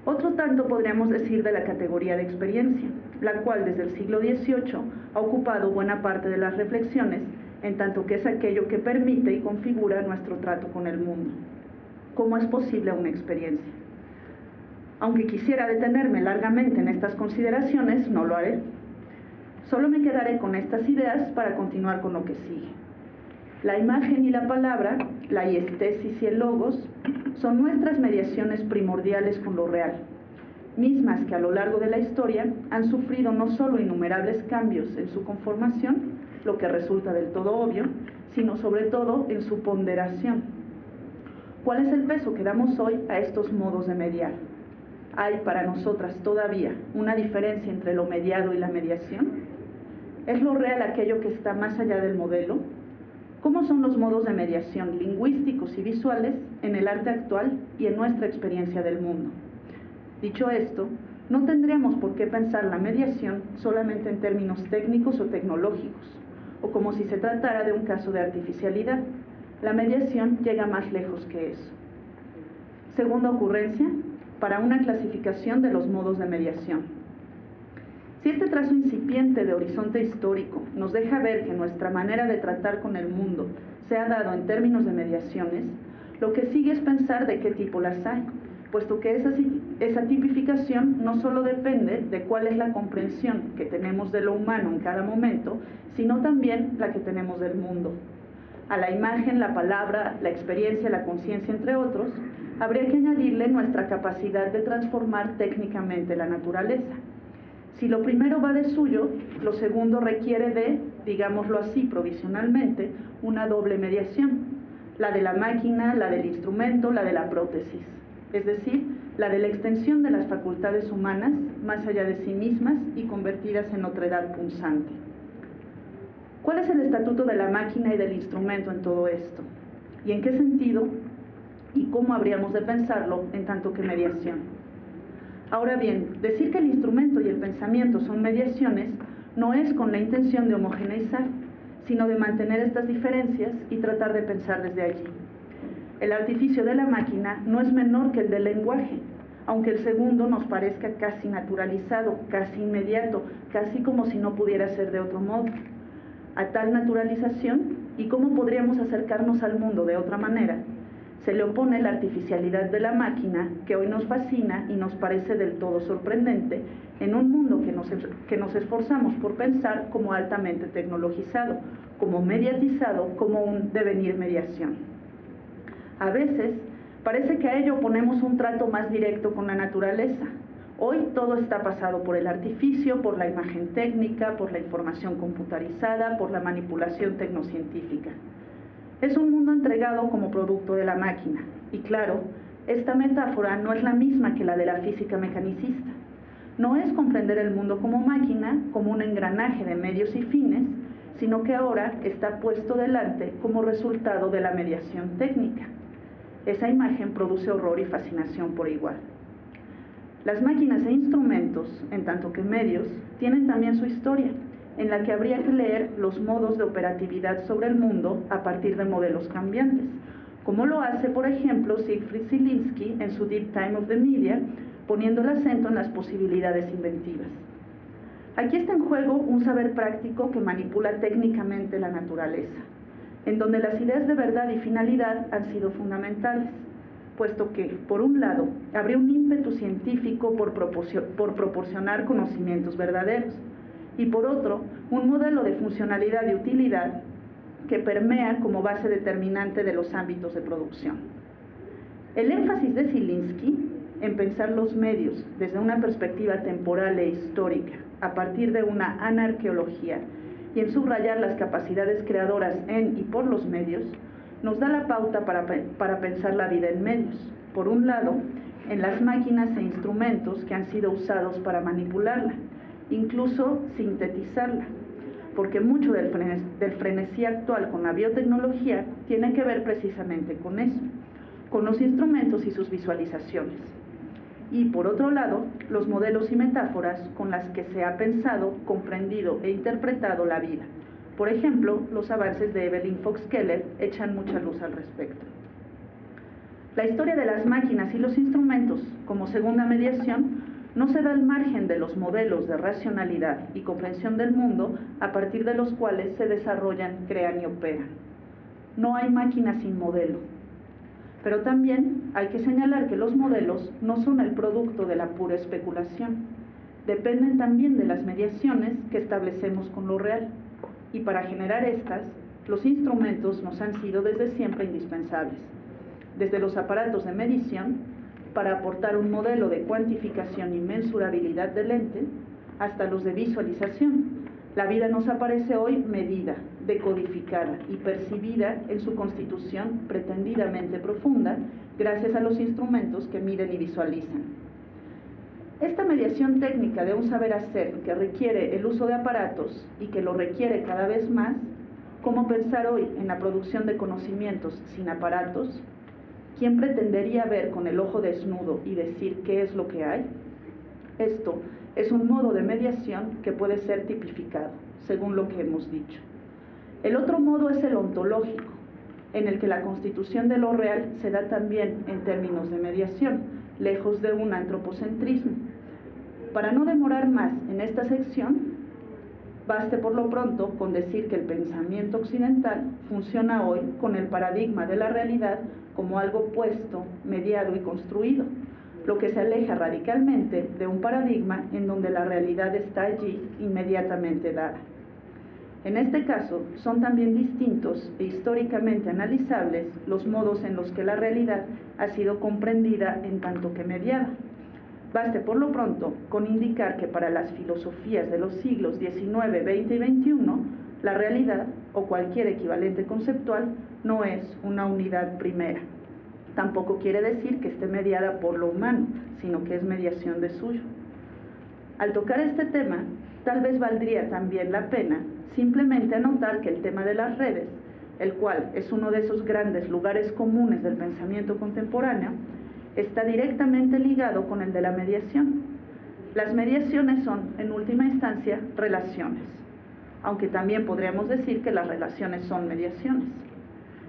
Otro tanto podríamos decir de la categoría de experiencia, la cual desde el siglo XVIII ha ocupado buena parte de las reflexiones, en tanto que es aquello que permite y configura nuestro trato con el mundo. ¿Cómo es posible una experiencia? Aunque quisiera detenerme largamente en estas consideraciones, no lo haré. Solo me quedaré con estas ideas para continuar con lo que sigue. La imagen y la palabra, la iestesis y el logos, son nuestras mediaciones primordiales con lo real, mismas que a lo largo de la historia han sufrido no solo innumerables cambios en su conformación, lo que resulta del todo obvio, sino sobre todo en su ponderación. ¿Cuál es el peso que damos hoy a estos modos de mediar? ¿Hay para nosotras todavía una diferencia entre lo mediado y la mediación? ¿Es lo real aquello que está más allá del modelo? ¿Cómo son los modos de mediación lingüísticos y visuales en el arte actual y en nuestra experiencia del mundo? Dicho esto, no tendríamos por qué pensar la mediación solamente en términos técnicos o tecnológicos, o como si se tratara de un caso de artificialidad. La mediación llega más lejos que eso. Segunda ocurrencia, para una clasificación de los modos de mediación. Si este trazo incipiente de horizonte histórico nos deja ver que nuestra manera de tratar con el mundo se ha dado en términos de mediaciones, lo que sigue es pensar de qué tipo las hay, puesto que esa tipificación no solo depende de cuál es la comprensión que tenemos de lo humano en cada momento, sino también la que tenemos del mundo. A la imagen, la palabra, la experiencia, la conciencia, entre otros, habría que añadirle nuestra capacidad de transformar técnicamente la naturaleza. Si lo primero va de suyo, lo segundo requiere de, digámoslo así provisionalmente, una doble mediación, la de la máquina, la del instrumento, la de la prótesis, es decir, la de la extensión de las facultades humanas más allá de sí mismas y convertidas en otredad punzante. ¿Cuál es el estatuto de la máquina y del instrumento en todo esto? ¿Y en qué sentido? ¿Y cómo habríamos de pensarlo en tanto que mediación? Ahora bien, decir que el instrumento y el pensamiento son mediaciones no es con la intención de homogeneizar, sino de mantener estas diferencias y tratar de pensar desde allí. El artificio de la máquina no es menor que el del lenguaje, aunque el segundo nos parezca casi naturalizado, casi inmediato, casi como si no pudiera ser de otro modo. A tal naturalización, ¿y cómo podríamos acercarnos al mundo de otra manera?, se le opone la artificialidad de la máquina, que hoy nos fascina y nos parece del todo sorprendente, en un mundo que nos esforzamos por pensar como altamente tecnologizado, como mediatizado, como un devenir mediación. A veces, parece que a ello ponemos un trato más directo con la naturaleza. Hoy todo está pasado por el artificio, por la imagen técnica, por la información computarizada, por la manipulación tecnocientífica. Es un mundo entregado como producto de la máquina. Y claro, esta metáfora no es la misma que la de la física mecanicista. No es comprender el mundo como máquina, como un engranaje de medios y fines, sino que ahora está puesto delante como resultado de la mediación técnica. Esa imagen produce horror y fascinación por igual. Las máquinas e instrumentos, en tanto que medios, tienen también su historia, en la que habría que leer los modos de operatividad sobre el mundo a partir de modelos cambiantes, como lo hace, por ejemplo, Siegfried Zielinski en su Deep Time of the Media, poniendo el acento en las posibilidades inventivas. Aquí está en juego un saber práctico que manipula técnicamente la naturaleza, en donde las ideas de verdad y finalidad han sido fundamentales, puesto que, por un lado, habría un ímpetu científico por proporcionar conocimientos verdaderos, y por otro, un modelo de funcionalidad y utilidad que permea como base determinante de los ámbitos de producción. El énfasis de Zielinski en pensar los medios desde una perspectiva temporal e histórica, a partir de una anarqueología, y en subrayar las capacidades creadoras en y por los medios, nos da la pauta para pensar la vida en medios. Por un lado, en las máquinas e instrumentos que han sido usados para manipularla, incluso sintetizarla, porque mucho del frenesí actual con la biotecnología tiene que ver precisamente con eso, con los instrumentos y sus visualizaciones. Y por otro lado, los modelos y metáforas con las que se ha pensado, comprendido e interpretado la vida. Por ejemplo, los avances de Evelyn Fox Keller echan mucha luz al respecto. La historia de las máquinas y los instrumentos como segunda mediación no se da al margen de los modelos de racionalidad y comprensión del mundo a partir de los cuales se desarrollan, crean y operan. No hay máquina sin modelo. Pero también hay que señalar que los modelos no son el producto de la pura especulación. Dependen también de las mediaciones que establecemos con lo real. Y para generar estas, los instrumentos nos han sido desde siempre indispensables. Desde los aparatos de medición, para aportar un modelo de cuantificación y mensurabilidad del ente, hasta los de visualización. La vida nos aparece hoy medida, decodificada y percibida en su constitución pretendidamente profunda, gracias a los instrumentos que miden y visualizan. Esta mediación técnica de un saber hacer que requiere el uso de aparatos y que lo requiere cada vez más, ¿cómo pensar hoy en la producción de conocimientos sin aparatos? ¿Quién pretendería ver con el ojo desnudo y decir qué es lo que hay? Esto es un modo de mediación que puede ser tipificado, según lo que hemos dicho. El otro modo es el ontológico, en el que la constitución de lo real se da también en términos de mediación, lejos de un antropocentrismo. Para no demorar más en esta sección, baste por lo pronto con decir que el pensamiento occidental funciona hoy con el paradigma de la realidad como algo puesto, mediado y construido, lo que se aleja radicalmente de un paradigma en donde la realidad está allí inmediatamente dada. En este caso, son también distintos e históricamente analizables los modos en los que la realidad ha sido comprendida en tanto que mediada. Baste por lo pronto con indicar que para las filosofías de los siglos XIX, XX y XXI, la realidad, o cualquier equivalente conceptual, no es una unidad primera. Tampoco quiere decir que esté mediada por lo humano, sino que es mediación de suyo. Al tocar este tema, tal vez valdría también la pena simplemente anotar que el tema de las redes, el cual es uno de esos grandes lugares comunes del pensamiento contemporáneo, está directamente ligado con el de la mediación. Las mediaciones son, en última instancia, relaciones, aunque también podríamos decir que las relaciones son mediaciones.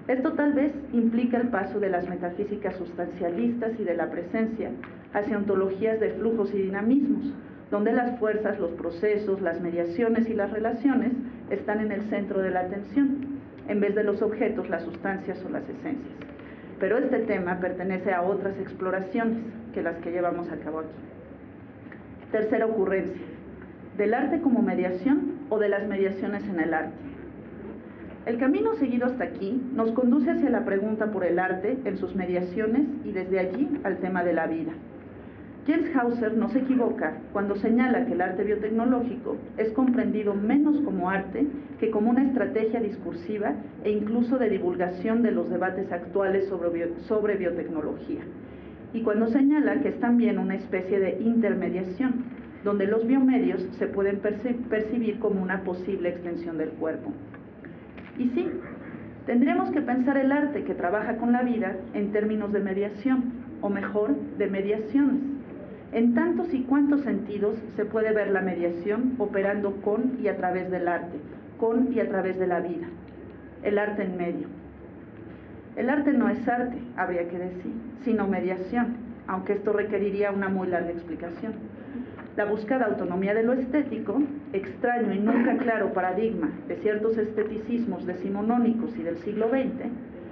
Esto tal vez implica el paso de las metafísicas sustancialistas y de la presencia hacia ontologías de flujos y dinamismos, donde las fuerzas, los procesos, las mediaciones y las relaciones están en el centro de la atención, en vez de los objetos, las sustancias o las esencias. Pero este tema pertenece a otras exploraciones que las que llevamos a cabo aquí. Tercera ocurrencia: ¿del arte como mediación o de las mediaciones en el arte? El camino seguido hasta aquí nos conduce hacia la pregunta por el arte en sus mediaciones y desde allí al tema de la vida. Jens Hauser no se equivoca cuando señala que el arte biotecnológico es comprendido menos como arte que como una estrategia discursiva e incluso de divulgación de los debates actuales sobre biotecnología. Y cuando señala que es también una especie de intermediación, donde los biomedios se pueden percibir como una posible extensión del cuerpo. Y sí, tendríamos que pensar el arte que trabaja con la vida en términos de mediación, o mejor, de mediaciones. En tantos y cuantos sentidos se puede ver la mediación operando con y a través del arte, con y a través de la vida. El arte en medio. El arte no es arte, habría que decir, sino mediación, aunque esto requeriría una muy larga explicación. La buscada autonomía de lo estético, extraño y nunca claro paradigma de ciertos esteticismos decimonónicos y del siglo XX,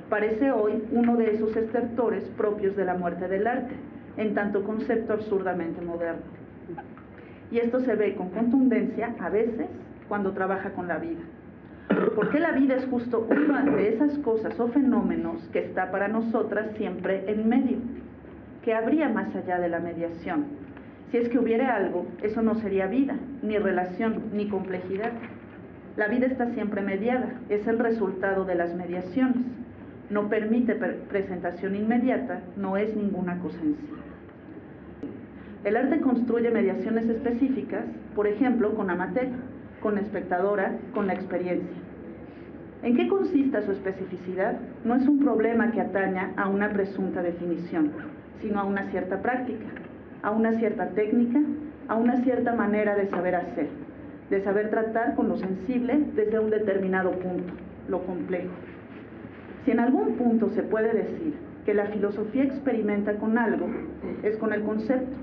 parece hoy uno de esos estertores propios de la muerte del arte, en tanto concepto absurdamente moderno. Y esto se ve con contundencia, a veces, cuando trabaja con la vida. Porque la vida es justo una de esas cosas o fenómenos que está para nosotras siempre en medio, que habría más allá de la mediación. Si es que hubiera algo, eso no sería vida, ni relación, ni complejidad. La vida está siempre mediada, es el resultado de las mediaciones. No permite presentación inmediata, no es ninguna cosa en sí. El arte construye mediaciones específicas, por ejemplo, con la materia, con la espectadora, con la experiencia. ¿En qué consiste su especificidad? No es un problema que ataña a una presunta definición, sino a una cierta práctica, a una cierta técnica, a una cierta manera de saber hacer, de saber tratar con lo sensible desde un determinado punto, lo complejo. Si en algún punto se puede decir que la filosofía experimenta con algo, es con el concepto.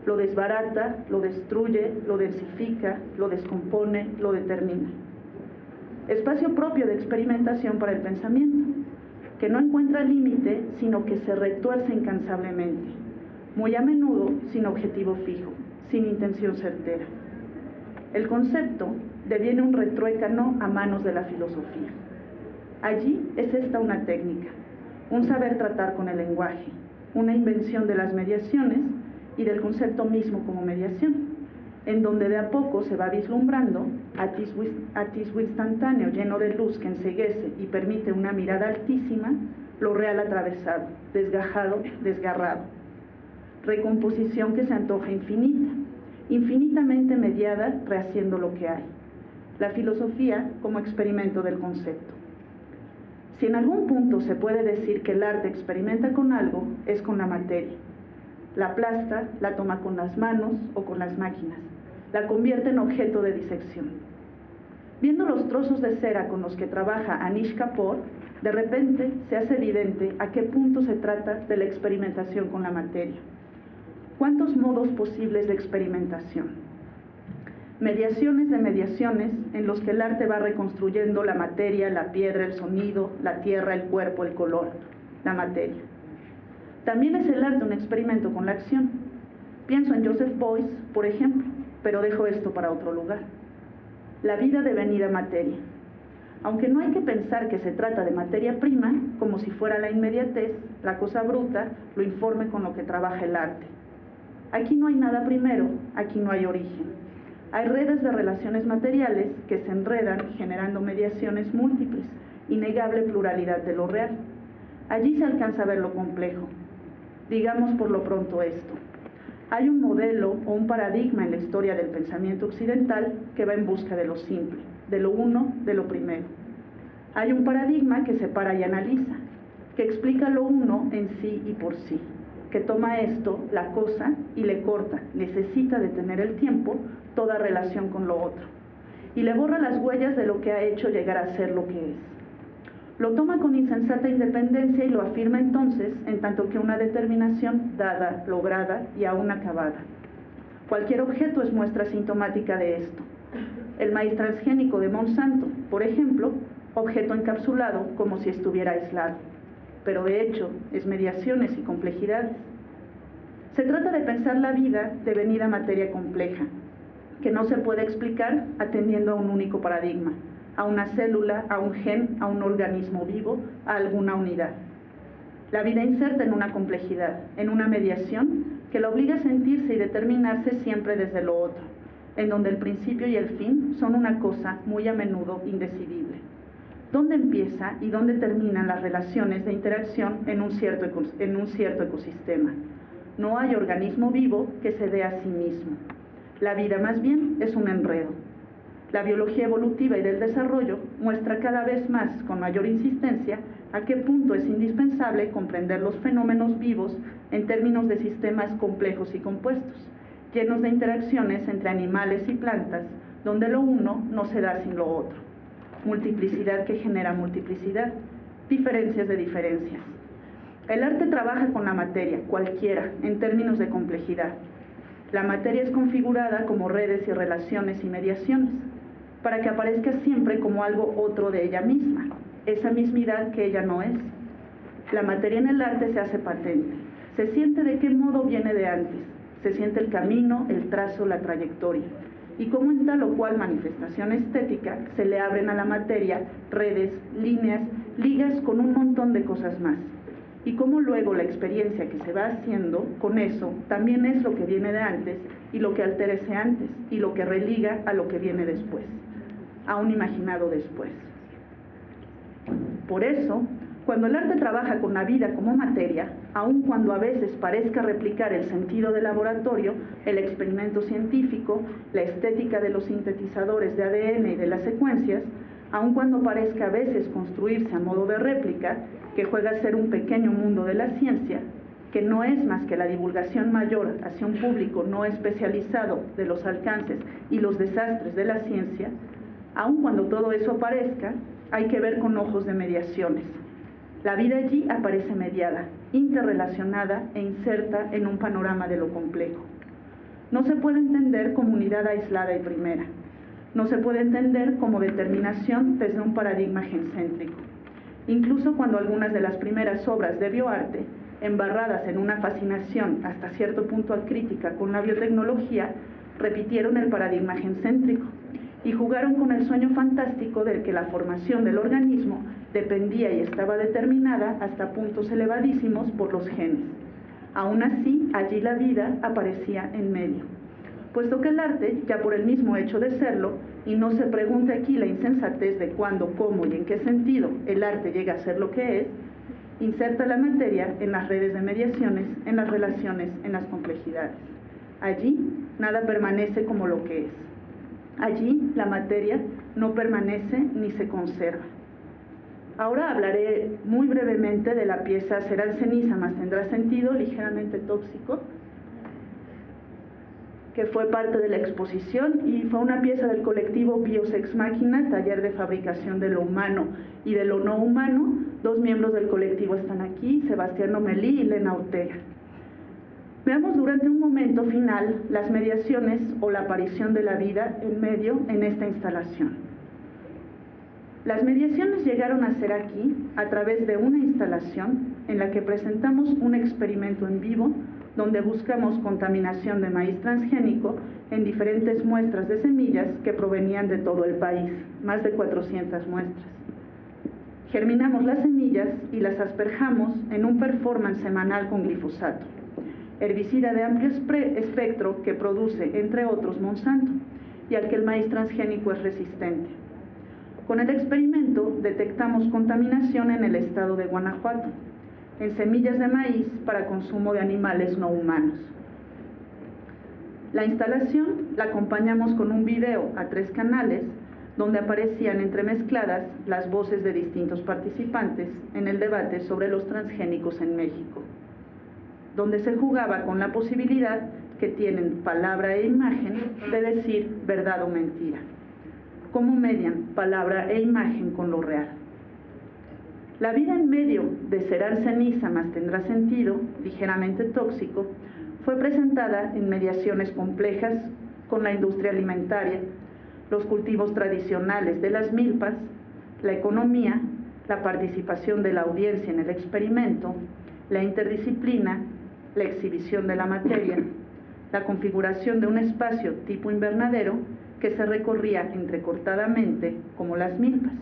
Lo desbarata, lo destruye, lo densifica, lo descompone, lo determina. Espacio propio de experimentación para el pensamiento, que no encuentra límite, sino que se retuerce incansablemente, muy a menudo sin objetivo fijo, sin intención certera. El concepto deviene un retruécano a manos de la filosofía. Allí es esta una técnica, un saber tratar con el lenguaje, una invención de las mediaciones y del concepto mismo como mediación, en donde de a poco se va vislumbrando, atisbo instantáneo lleno de luz que enceguece y permite una mirada altísima, lo real atravesado, desgajado, desgarrado. Recomposición que se antoja infinita, infinitamente mediada, rehaciendo lo que hay. La filosofía como experimento del concepto. Si en algún punto se puede decir que el arte experimenta con algo, es con la materia. La aplasta, la toma con las manos o con las máquinas, la convierte en objeto de disección. Viendo los trozos de cera con los que trabaja Anish Kapoor, de repente se hace evidente a qué punto se trata de la experimentación con la materia. ¿Cuántos modos posibles de experimentación? Mediaciones de mediaciones en los que el arte va reconstruyendo la materia, la piedra, el sonido, la tierra, el cuerpo, el color, la materia. También es el arte un experimento con la acción. Pienso en Joseph Beuys, por ejemplo, pero dejo esto para otro lugar. La vida devenida materia. Aunque no hay que pensar que se trata de materia prima, como si fuera la inmediatez, la cosa bruta, lo informe con lo que trabaja el arte. Aquí no hay nada primero, aquí no hay origen. Hay redes de relaciones materiales que se enredan generando mediaciones múltiples, innegable pluralidad de lo real. Allí se alcanza a ver lo complejo. Digamos por lo pronto esto. Hay un modelo o un paradigma en la historia del pensamiento occidental que va en busca de lo simple, de lo uno, de lo primero. Hay un paradigma que separa y analiza, que explica lo uno en sí y por sí, que toma esto, la cosa, y le corta, necesita detener el tiempo, toda relación con lo otro, y le borra las huellas de lo que ha hecho llegar a ser lo que es. Lo toma con insensata independencia y lo afirma entonces, en tanto que una determinación dada, lograda y aún acabada. Cualquier objeto es muestra sintomática de esto. El maíz transgénico de Monsanto, por ejemplo, objeto encapsulado como si estuviera aislado, pero de hecho es mediaciones y complejidades. Se trata de pensar la vida devenida materia compleja, que no se puede explicar atendiendo a un único paradigma, a una célula, a un gen, a un organismo vivo, a alguna unidad. La vida inserta en una complejidad, en una mediación que la obliga a sentirse y determinarse siempre desde lo otro, en donde el principio y el fin son una cosa muy a menudo indecidible. ¿Dónde empieza y dónde terminan las relaciones de interacción en un cierto ecosistema? No hay organismo vivo que se dé a sí mismo. La vida más bien es un enredo. La biología evolutiva y del desarrollo muestra cada vez más, con mayor insistencia, a qué punto es indispensable comprender los fenómenos vivos en términos de sistemas complejos y compuestos, llenos de interacciones entre animales y plantas, donde lo uno no se da sin lo otro. Multiplicidad que genera multiplicidad, diferencias de diferencias. El arte trabaja con la materia, cualquiera, en términos de complejidad. La materia es configurada como redes y relaciones y mediaciones, para que aparezca siempre como algo otro de ella misma, esa mismidad que ella no es. La materia en el arte se hace patente, se siente de qué modo viene de antes, se siente el camino, el trazo, la trayectoria, y cómo en tal o cual manifestación estética se le abren a la materia redes, líneas, ligas con un montón de cosas más, y cómo luego la experiencia que se va haciendo con eso también es lo que viene de antes y lo que altera ese antes y lo que religa a lo que viene después, a un imaginado después. Por eso, cuando el arte trabaja con la vida como materia, aun cuando a veces parezca replicar el sentido del laboratorio, el experimento científico, la estética de los sintetizadores de ADN y de las secuencias, aun cuando parezca a veces construirse a modo de réplica, que juega a ser un pequeño mundo de la ciencia, que no es más que la divulgación mayor hacia un público no especializado de los alcances y los desastres de la ciencia, aun cuando todo eso aparezca, hay que ver con ojos de mediaciones. La vida allí aparece mediada, interrelacionada e inserta en un panorama de lo complejo. No se puede entender como unidad aislada y primera. No se puede entender como determinación desde un paradigma gencéntrico. Incluso cuando algunas de las primeras obras de bioarte, embarradas en una fascinación hasta cierto punto crítica con la biotecnología, repitieron el paradigma gencéntrico y jugaron con el sueño fantástico del que la formación del organismo dependía y estaba determinada hasta puntos elevadísimos por los genes. Aún así, allí la vida aparecía en medio. Puesto que el arte, ya por el mismo hecho de serlo, y no se pregunte aquí la insensatez de cuándo, cómo y en qué sentido el arte llega a ser lo que es, inserta la materia en las redes de mediaciones, en las relaciones, en las complejidades. Allí, nada permanece como lo que es. Allí, la materia no permanece ni se conserva. Ahora hablaré muy brevemente de la pieza Será ceniza, mas tendrá sentido, ligeramente tóxico, que fue parte de la exposición y fue una pieza del colectivo Biosex Máquina, taller de fabricación de lo humano y de lo no humano. Dos miembros del colectivo están aquí, Sebastián Omelí y Lena Ortega. Veamos durante un momento final las mediaciones o la aparición de la vida en medio en esta instalación. Las mediaciones llegaron a ser aquí a través de una instalación en la que presentamos un experimento en vivo donde buscamos contaminación de maíz transgénico en diferentes muestras de semillas que provenían de todo el país, más de 400 muestras. Germinamos las semillas y las asperjamos en un performance semanal con glifosato, herbicida de amplio espectro que produce, entre otros, Monsanto, y al que el maíz transgénico es resistente. Con el experimento detectamos contaminación en el estado de Guanajuato, en semillas de maíz para consumo de animales no humanos. La instalación la acompañamos con un video a 3 canales donde aparecían entremezcladas las voces de distintos participantes en el debate sobre los transgénicos en México. donde se jugaba con la posibilidad que tienen palabra e imagen de decir verdad o mentira. ¿Cómo median palabra e imagen con lo real? La vida en medio de Serán ceniza más tendrá sentido, ligeramente tóxico, fue presentada en mediaciones complejas con la industria alimentaria, los cultivos tradicionales de las milpas, la economía, la participación de la audiencia en el experimento, la interdisciplina, la exhibición de la materia, la configuración de un espacio tipo invernadero que se recorría entrecortadamente como las milpas,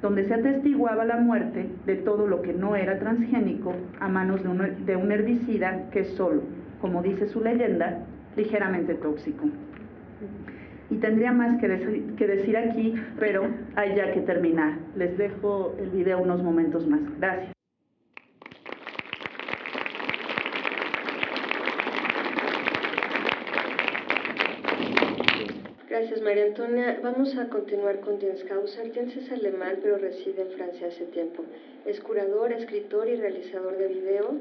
donde se atestiguaba la muerte de todo lo que no era transgénico a manos de un herbicida que es solo, como dice su leyenda, ligeramente tóxico. Y tendría más que decir aquí, pero hay ya que terminar. Les dejo el video unos momentos más. Gracias. Gracias, María Antonia. Vamos a continuar con Jens Kauser. Jens es alemán, pero reside en Francia hace tiempo. Es curador, escritor y realizador de video,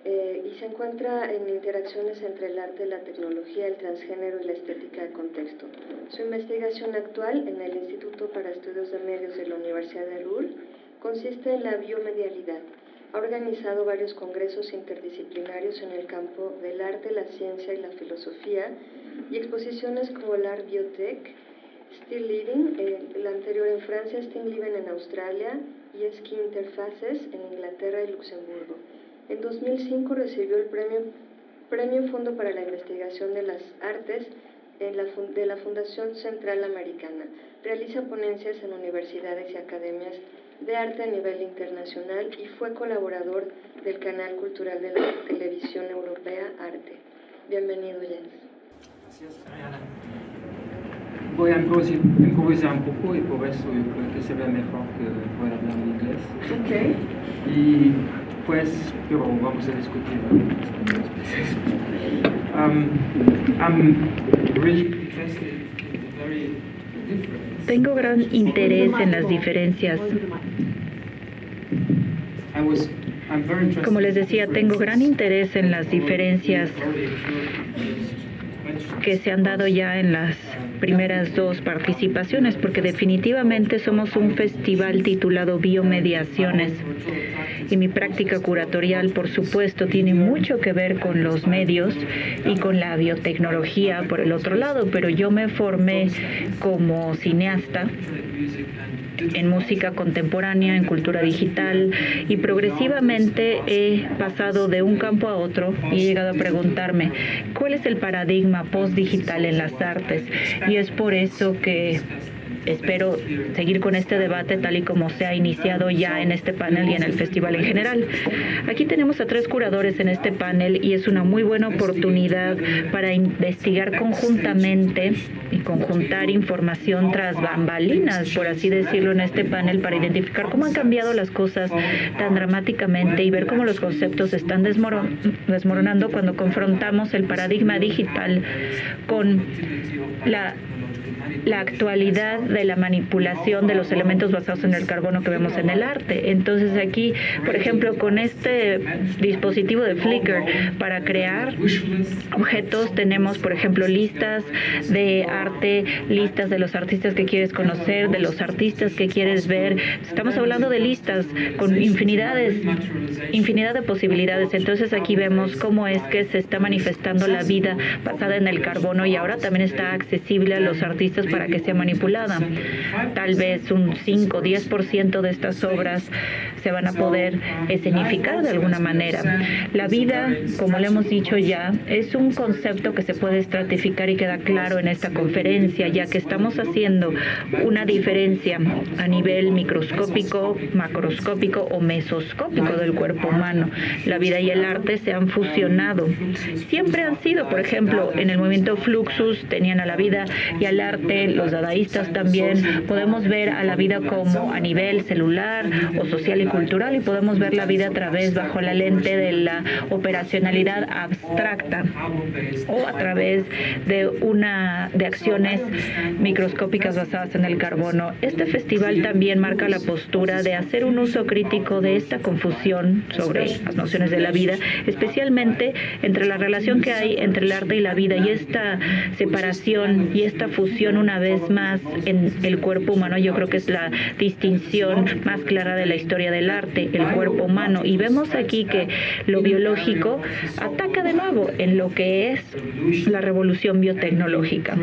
y se encuentra en interacciones entre el arte, la tecnología, el transgénero y la estética de contexto. Su investigación actual en el Instituto para Estudios de Medios de la Universidad de Ruhr consiste en la biomedialidad. Ha organizado varios congresos interdisciplinarios en el campo del arte, la ciencia y la filosofía, y exposiciones como el Art Biotech, Still Living, la anterior en Francia, Still Living en Australia, y Ski Interfaces en Inglaterra y Luxemburgo. En 2005 recibió el premio Fondo para la Investigación de las Artes de la Fundación Central Americana. Realiza ponencias en universidades y academias de arte a nivel internacional y fue colaborador del canal cultural de la televisión europea Arte. Bienvenido, Jens. Gracias, Mariana. Voy a improvisar un poco y por eso yo creo que sería mejor que pueda hablar en inglés. Okay. Y pues, pero vamos a discutir. I'm really interested in the very difference. Tengo gran interés en las diferencias. Como les decía, tengo gran interés en las diferencias que se han dado ya en las primeras dos participaciones, porque definitivamente somos un festival titulado Biomediaciones y mi práctica curatorial, por supuesto, tiene mucho que ver con los medios y con la biotecnología por el otro lado, pero yo me formé como cineasta en música contemporánea, en cultura digital, y progresivamente he pasado de un campo a otro y he llegado a preguntarme cuál es el paradigma post-digital en las artes, y es por eso que espero seguir con este debate tal y como se ha iniciado ya en este panel y en el festival en general. Aquí tenemos a 3 curadores en este panel y es una muy buena oportunidad para investigar conjuntamente y conjuntar información tras bambalinas, por así decirlo, en este panel, para identificar cómo han cambiado las cosas tan dramáticamente y ver cómo los conceptos se están desmoronando cuando confrontamos el paradigma digital con la actualidad de la manipulación de los elementos basados en el carbono que vemos en el arte. Entonces aquí, por ejemplo, con este dispositivo de Flickr para crear objetos, tenemos, por ejemplo, listas de arte, listas de los artistas que quieres conocer, de los artistas que quieres ver. Estamos hablando de listas con infinidad de posibilidades. Entonces aquí vemos cómo es que se está manifestando la vida basada en el carbono y ahora también está accesible a los artistas para que sea manipulada. Tal vez un 5 o 10% de estas obras se van a poder escenificar de alguna manera. La vida, como le hemos dicho ya, es un concepto que se puede estratificar y queda claro en esta conferencia, ya que estamos haciendo una diferencia a nivel microscópico, macroscópico o mesoscópico del cuerpo humano. La vida y el arte se han fusionado. Siempre han sido, por ejemplo, en el movimiento Fluxus tenían a la vida y al arte arte, los dadaístas también, podemos ver a la vida como a nivel celular o social y cultural, y podemos ver la vida a través, bajo la lente de la operacionalidad abstracta o a través de acciones microscópicas basadas en el carbono. Este festival también marca la postura de hacer un uso crítico de esta confusión sobre las nociones de la vida, especialmente entre la relación que hay entre el arte y la vida, y esta separación y esta fusión una vez más en el cuerpo humano. Yo creo que es la distinción más clara de la historia del arte, el cuerpo humano, y vemos aquí que lo biológico ataca de nuevo en lo que es la revolución biotecnológica,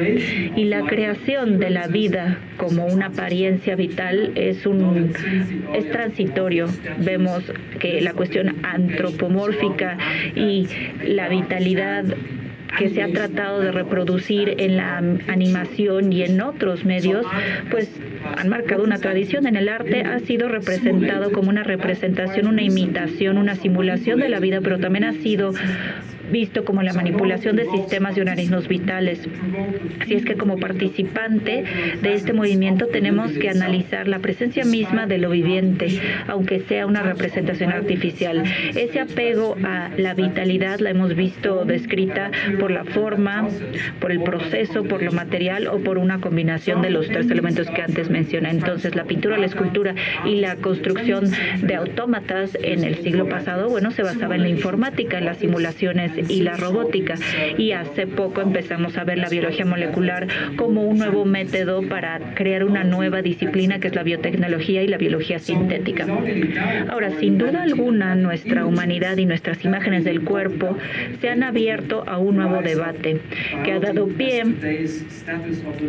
y la creación de la vida como una apariencia vital es transitorio. Vemos que la cuestión antropomórfica y la vitalidad que se ha tratado de reproducir en la animación y en otros medios, pues han marcado una tradición. En el arte ha sido representado como una representación, una imitación, una simulación de la vida, pero también ha sido visto como la manipulación de sistemas y organismos vitales. Así es que como participante de este movimiento tenemos que analizar la presencia misma de lo viviente, aunque sea una representación artificial. Ese apego a la vitalidad la hemos visto descrita por la forma, por el proceso, por lo material o por una combinación de los tres elementos que antes mencioné. Entonces, la pintura, la escultura y la construcción de autómatas en el siglo pasado, se basaba en la informática, en las simulaciones y la robótica, y hace poco empezamos a ver la biología molecular como un nuevo método para crear una nueva disciplina que es la biotecnología y la biología sintética. Ahora, sin duda alguna, nuestra humanidad y nuestras imágenes del cuerpo se han abierto a un nuevo debate que ha dado pie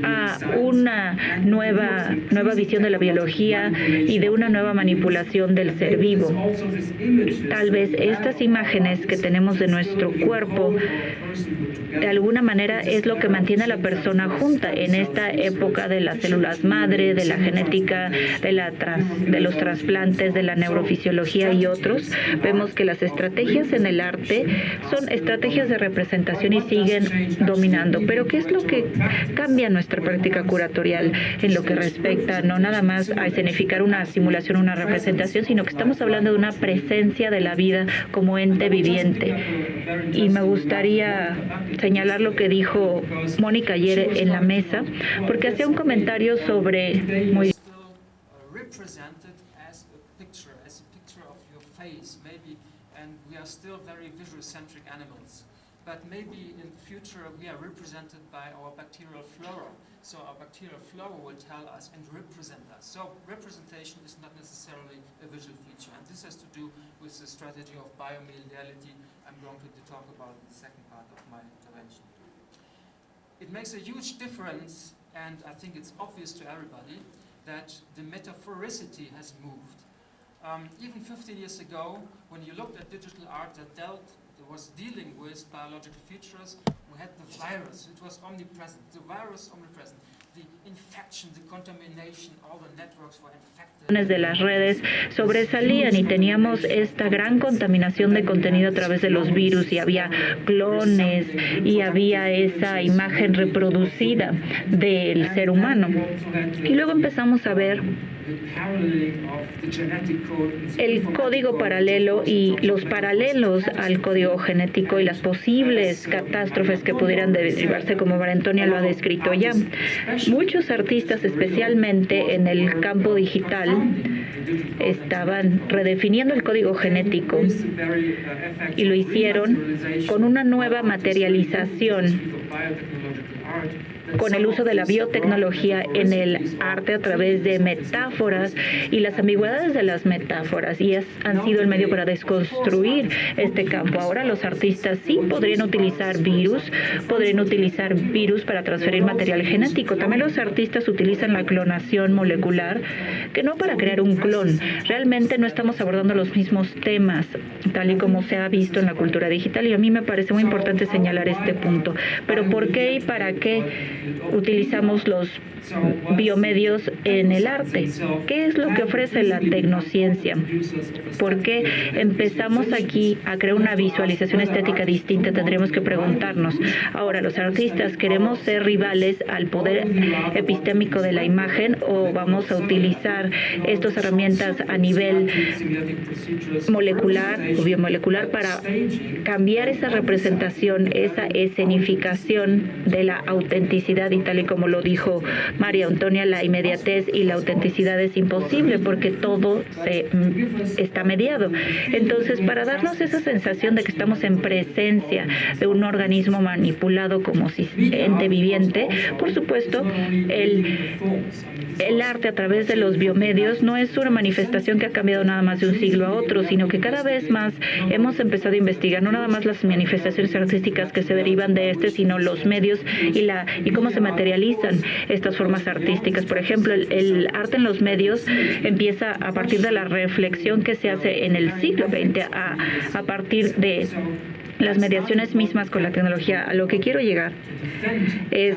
a una nueva visión de la biología y de una nueva manipulación del ser vivo. Tal vez estas imágenes que tenemos de nuestro cuerpo de alguna manera es lo que mantiene a la persona junta en esta época de las células madre, de la genética, de los trasplantes, de la neurofisiología y otros. Vemos que las estrategias en el arte son estrategias de representación y siguen dominando. Pero ¿qué es lo que cambia nuestra práctica curatorial en lo que respecta no nada más a escenificar una simulación, una representación, sino que estamos hablando de una presencia de la vida como ente viviente? Y me gustaría señalar lo que dijo Mónica ayer en la mesa, porque hacía un comentario sobre but maybe in the future we are represented by our bacterial flora. So our bacterial flora will tell us and represent us. So representation is not necessarily a visual feature, and this has to do with the strategy of biomediality I'm going to talk about in the second part of my intervention. It makes a huge difference, and I think it's obvious to everybody, that the metaphoricity has moved. Even 15 years ago, when you looked at digital art that was dealing with biological features, we had the virus. It was omnipresent. The virus omnipresent. The infection, the contamination, all the networks were infected. De las redes sobresalían y teníamos esta gran contaminación de contenido a través de los virus, y había clones y había esa imagen reproducida del ser humano. Y luego empezamos a ver el código paralelo y los paralelos al código genético y las posibles catástrofes que pudieran derivarse, como María Antonia lo ha descrito ya. Muchos artistas, especialmente en el campo digital, estaban redefiniendo el código genético y lo hicieron con una nueva materialización, con el uso de la biotecnología en el arte a través de metáforas y las ambigüedades de las metáforas, y han sido el medio para desconstruir este campo. Ahora los artistas sí podrían utilizar virus para transferir material genético. También los artistas utilizan la clonación molecular, que no para crear un clon. Realmente no estamos abordando los mismos temas, tal y como se ha visto en la cultura digital, y a mí me parece muy importante señalar este punto. Pero ¿por qué y para qué qué utilizamos los biomedios en el arte. ¿Qué es lo que ofrece la tecnociencia? ¿Por qué empezamos aquí a crear una visualización estética distinta? Tendremos que preguntarnos. Ahora, ¿los artistas queremos ser rivales al poder epistémico de la imagen o vamos a utilizar estas herramientas a nivel molecular o biomolecular para cambiar esa representación, esa escenificación de la autenticidad? Y tal y como lo dijo María Antonia, la inmediatez y la autenticidad es imposible porque todo está mediado. Entonces, para darnos esa sensación de que estamos en presencia de un organismo manipulado como ente viviente, por supuesto, el arte a través de los biomedios no es una manifestación que ha cambiado nada más de un siglo a otro, sino que cada vez más hemos empezado a investigar no nada más las manifestaciones artísticas que se derivan de sino los medios y cómo se materializan estas formas artísticas. Por ejemplo, el arte en los medios empieza a partir de la reflexión que se hace en el siglo XX a partir de las mediaciones mismas con la tecnología. A lo que quiero llegar es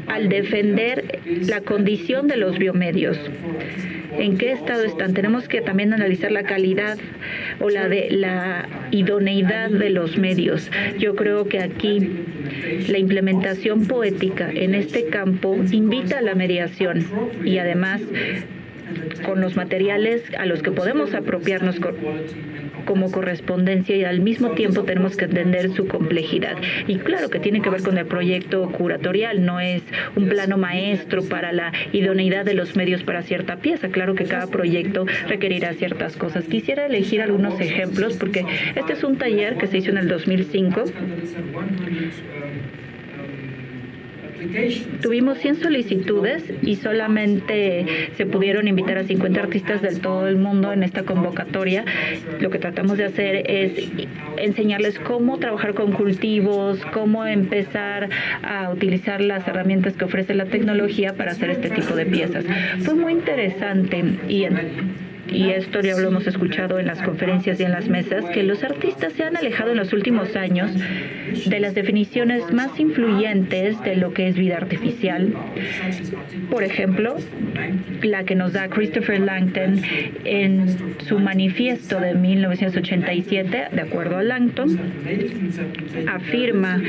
al defender la condición de los biomedios. ¿En qué estado están? Tenemos que también analizar la calidad o la idoneidad de los medios. Yo creo que aquí la implementación poética en este campo invita a la mediación y además con los materiales a los que podemos apropiarnos como correspondencia y al mismo tiempo tenemos que entender su complejidad. Y claro que tiene que ver con el proyecto curatorial, no es un plano maestro para la idoneidad de los medios para cierta pieza. Claro que cada proyecto requerirá ciertas cosas. Quisiera elegir algunos ejemplos porque este es un taller que se hizo en el 2005. Tuvimos 100 solicitudes y solamente se pudieron invitar a 50 artistas de todo el mundo en esta convocatoria. Lo que tratamos de hacer es enseñarles cómo trabajar con cultivos, cómo empezar a utilizar las herramientas que ofrece la tecnología para hacer este tipo de piezas. Fue muy interesante y esto ya lo hemos escuchado en las conferencias y en las mesas, que los artistas se han alejado en los últimos años de las definiciones más influyentes de lo que es vida artificial. Por ejemplo, la que nos da Christopher Langton en su manifiesto de 1987, de acuerdo a Langton, afirma,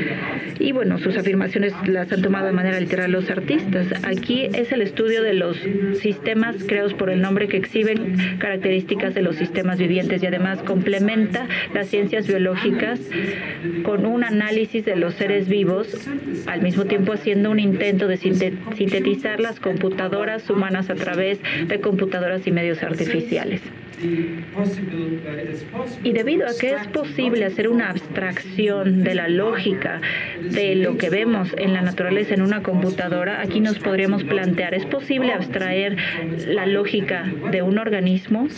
y bueno, sus afirmaciones las han tomado de manera literal los artistas. Aquí es el estudio de los sistemas creados por el nombre que exhiben características de los sistemas vivientes y además complementa las ciencias biológicas con un análisis de los seres vivos, al mismo tiempo haciendo un intento de sintetizar las computadoras humanas a través de computadoras y medios artificiales. Y debido a que es posible hacer una abstracción de la lógica de lo que vemos en la naturaleza en una computadora, aquí nos podríamos plantear, ¿es posible abstraer la lógica de un organismo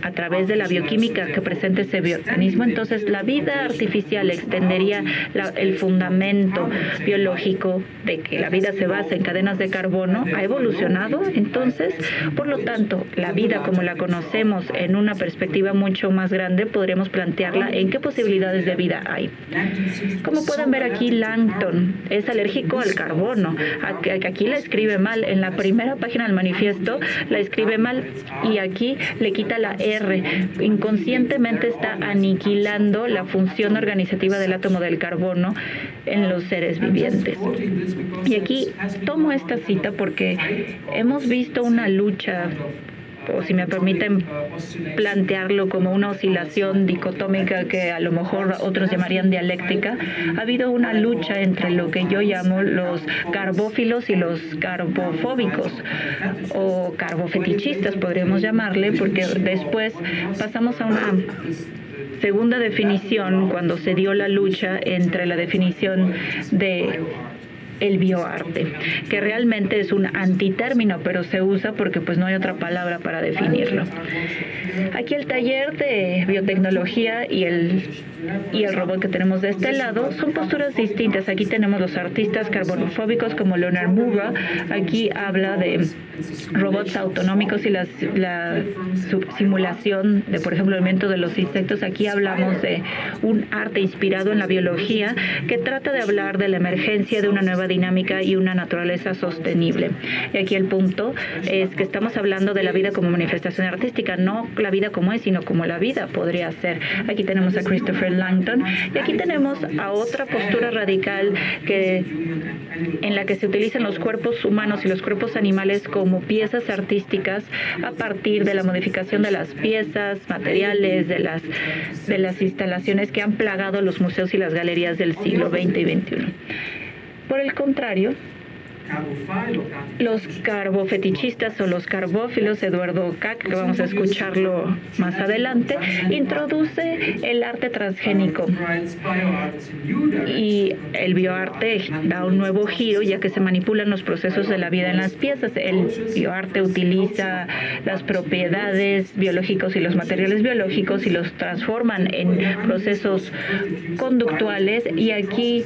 a través de la bioquímica que presenta ese bioorganismo? Entonces, la vida artificial extendería el fundamento biológico de que la vida se basa en cadenas de carbono, ha evolucionado. Entonces, por lo tanto, la vida como la conocemos en una perspectiva mucho más grande, podríamos plantearla en qué posibilidades de vida hay. Como pueden ver aquí, Langton es alérgico al carbono. Aquí la escribe mal. En la primera página del manifiesto la escribe mal y aquí le quita la R. Inconscientemente está aniquilando la función organizativa del átomo del carbono en los seres vivientes. Y aquí tomo esta cita porque hemos visto una lucha, o si me permiten plantearlo como una oscilación dicotómica que a lo mejor otros llamarían dialéctica. Ha habido una lucha entre lo que yo llamo los carbófilos y los carbofóbicos o carbofetichistas, podríamos llamarle, porque después pasamos a una segunda definición cuando se dio la lucha entre la definición de el bioarte, que realmente es un antitérmino, pero se usa porque pues no hay otra palabra para definirlo. Aquí el taller de biotecnología y el robot que tenemos de este lado son posturas distintas. Aquí tenemos los artistas carbonofóbicos como Leonard Mura. Aquí habla de robots autonómicos y la simulación de, por ejemplo, el movimiento de los insectos. Aquí hablamos de un arte inspirado en la biología que trata de hablar de la emergencia de una nueva dinámica y una naturaleza sostenible. Y aquí el punto es que estamos hablando de la vida como manifestación artística, no la vida como es, sino como la vida podría ser. Aquí tenemos a Christopher Langton y aquí tenemos a otra postura radical en la que se utilizan los cuerpos humanos y los cuerpos animales como piezas artísticas a partir de la modificación de las piezas, materiales, de las instalaciones que han plagado los museos y las galerías del siglo XX y XXI. Por el contrario, los carbofetichistas o los carbófilos, Eduardo Kac, que vamos a escucharlo más adelante, introduce el arte transgénico y el bioarte da un nuevo giro ya que se manipulan los procesos de la vida en las piezas. El bioarte utiliza las propiedades biológicos y los materiales biológicos y los transforman en procesos conductuales, y aquí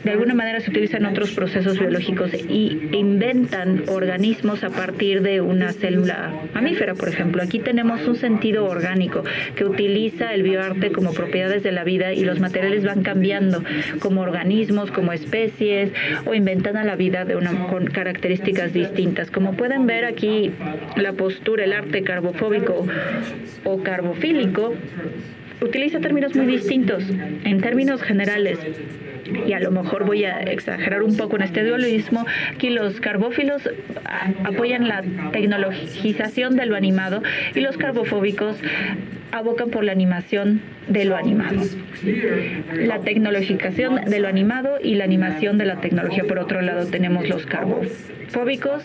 de alguna manera se utilizan otros procesos biológicos y inventan organismos a partir de una célula mamífera, por ejemplo. Aquí tenemos un sentido orgánico que utiliza el bioarte como propiedades de la vida, y los materiales van cambiando como organismos, como especies, o inventan a la vida con características distintas. Como pueden ver aquí, la postura, el arte carbofóbico o carbofílico, utiliza términos muy distintos. En términos generales, y a lo mejor voy a exagerar un poco en este dualismo, aquí los carbófilos apoyan la tecnologización de lo animado y los carbofóbicos abocan por la animación de lo animado. La tecnologización de lo animado y la animación de la tecnología. Por otro lado, tenemos los carbofóbicos,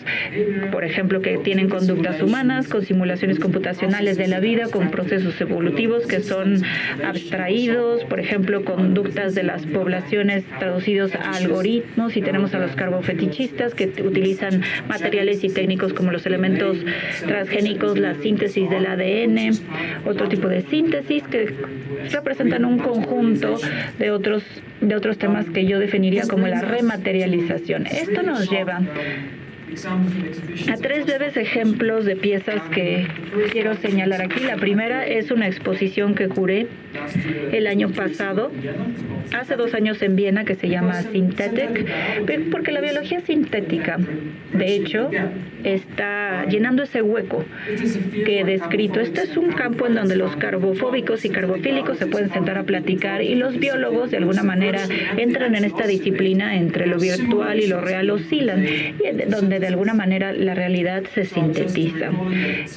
por ejemplo, que tienen conductas humanas con simulaciones computacionales de la vida, con procesos evolutivos que son abstraídos, por ejemplo, conductas de las poblaciones traducidos a algoritmos. Y tenemos a los carbofetichistas, que utilizan materiales y técnicos como los elementos transgénicos, la síntesis del ADN, otro tipo de síntesis que representan un conjunto de otros temas que yo definiría como la rematerialización. Esto nos lleva a tres breves ejemplos de piezas que quiero señalar aquí. La primera es una exposición que curé el año pasado, hace 2 años en Viena, que se llama Synthetic, porque la biología sintética, de hecho, está llenando ese hueco que he descrito. Este es un campo en donde los carbofóbicos y carbofílicos se pueden sentar a platicar, y los biólogos de alguna manera entran en esta disciplina entre lo virtual y lo real, oscilan, y donde de alguna manera la realidad se sintetiza.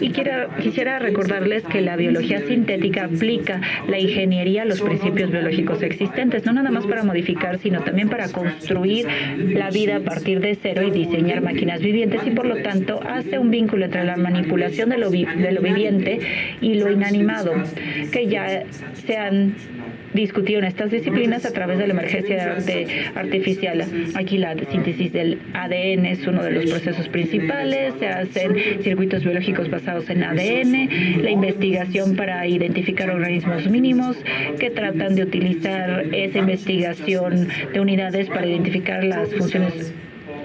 Y quisiera recordarles que la biología sintética aplica la ingeniería a los principios biológicos existentes, no nada más para modificar, sino también para construir la vida a partir de cero y diseñar máquinas vivientes, y por lo tanto hace un vínculo entre la manipulación de lo viviente y lo inanimado, que ya se han discutido en estas disciplinas a través de la emergencia de arte artificial. Aquí la síntesis del ADN es uno de los procesos principales, se hacen circuitos biológicos basados en ADN, la investigación para identificar organismos mínimos que tratan de utilizar esa investigación de unidades para identificar las funciones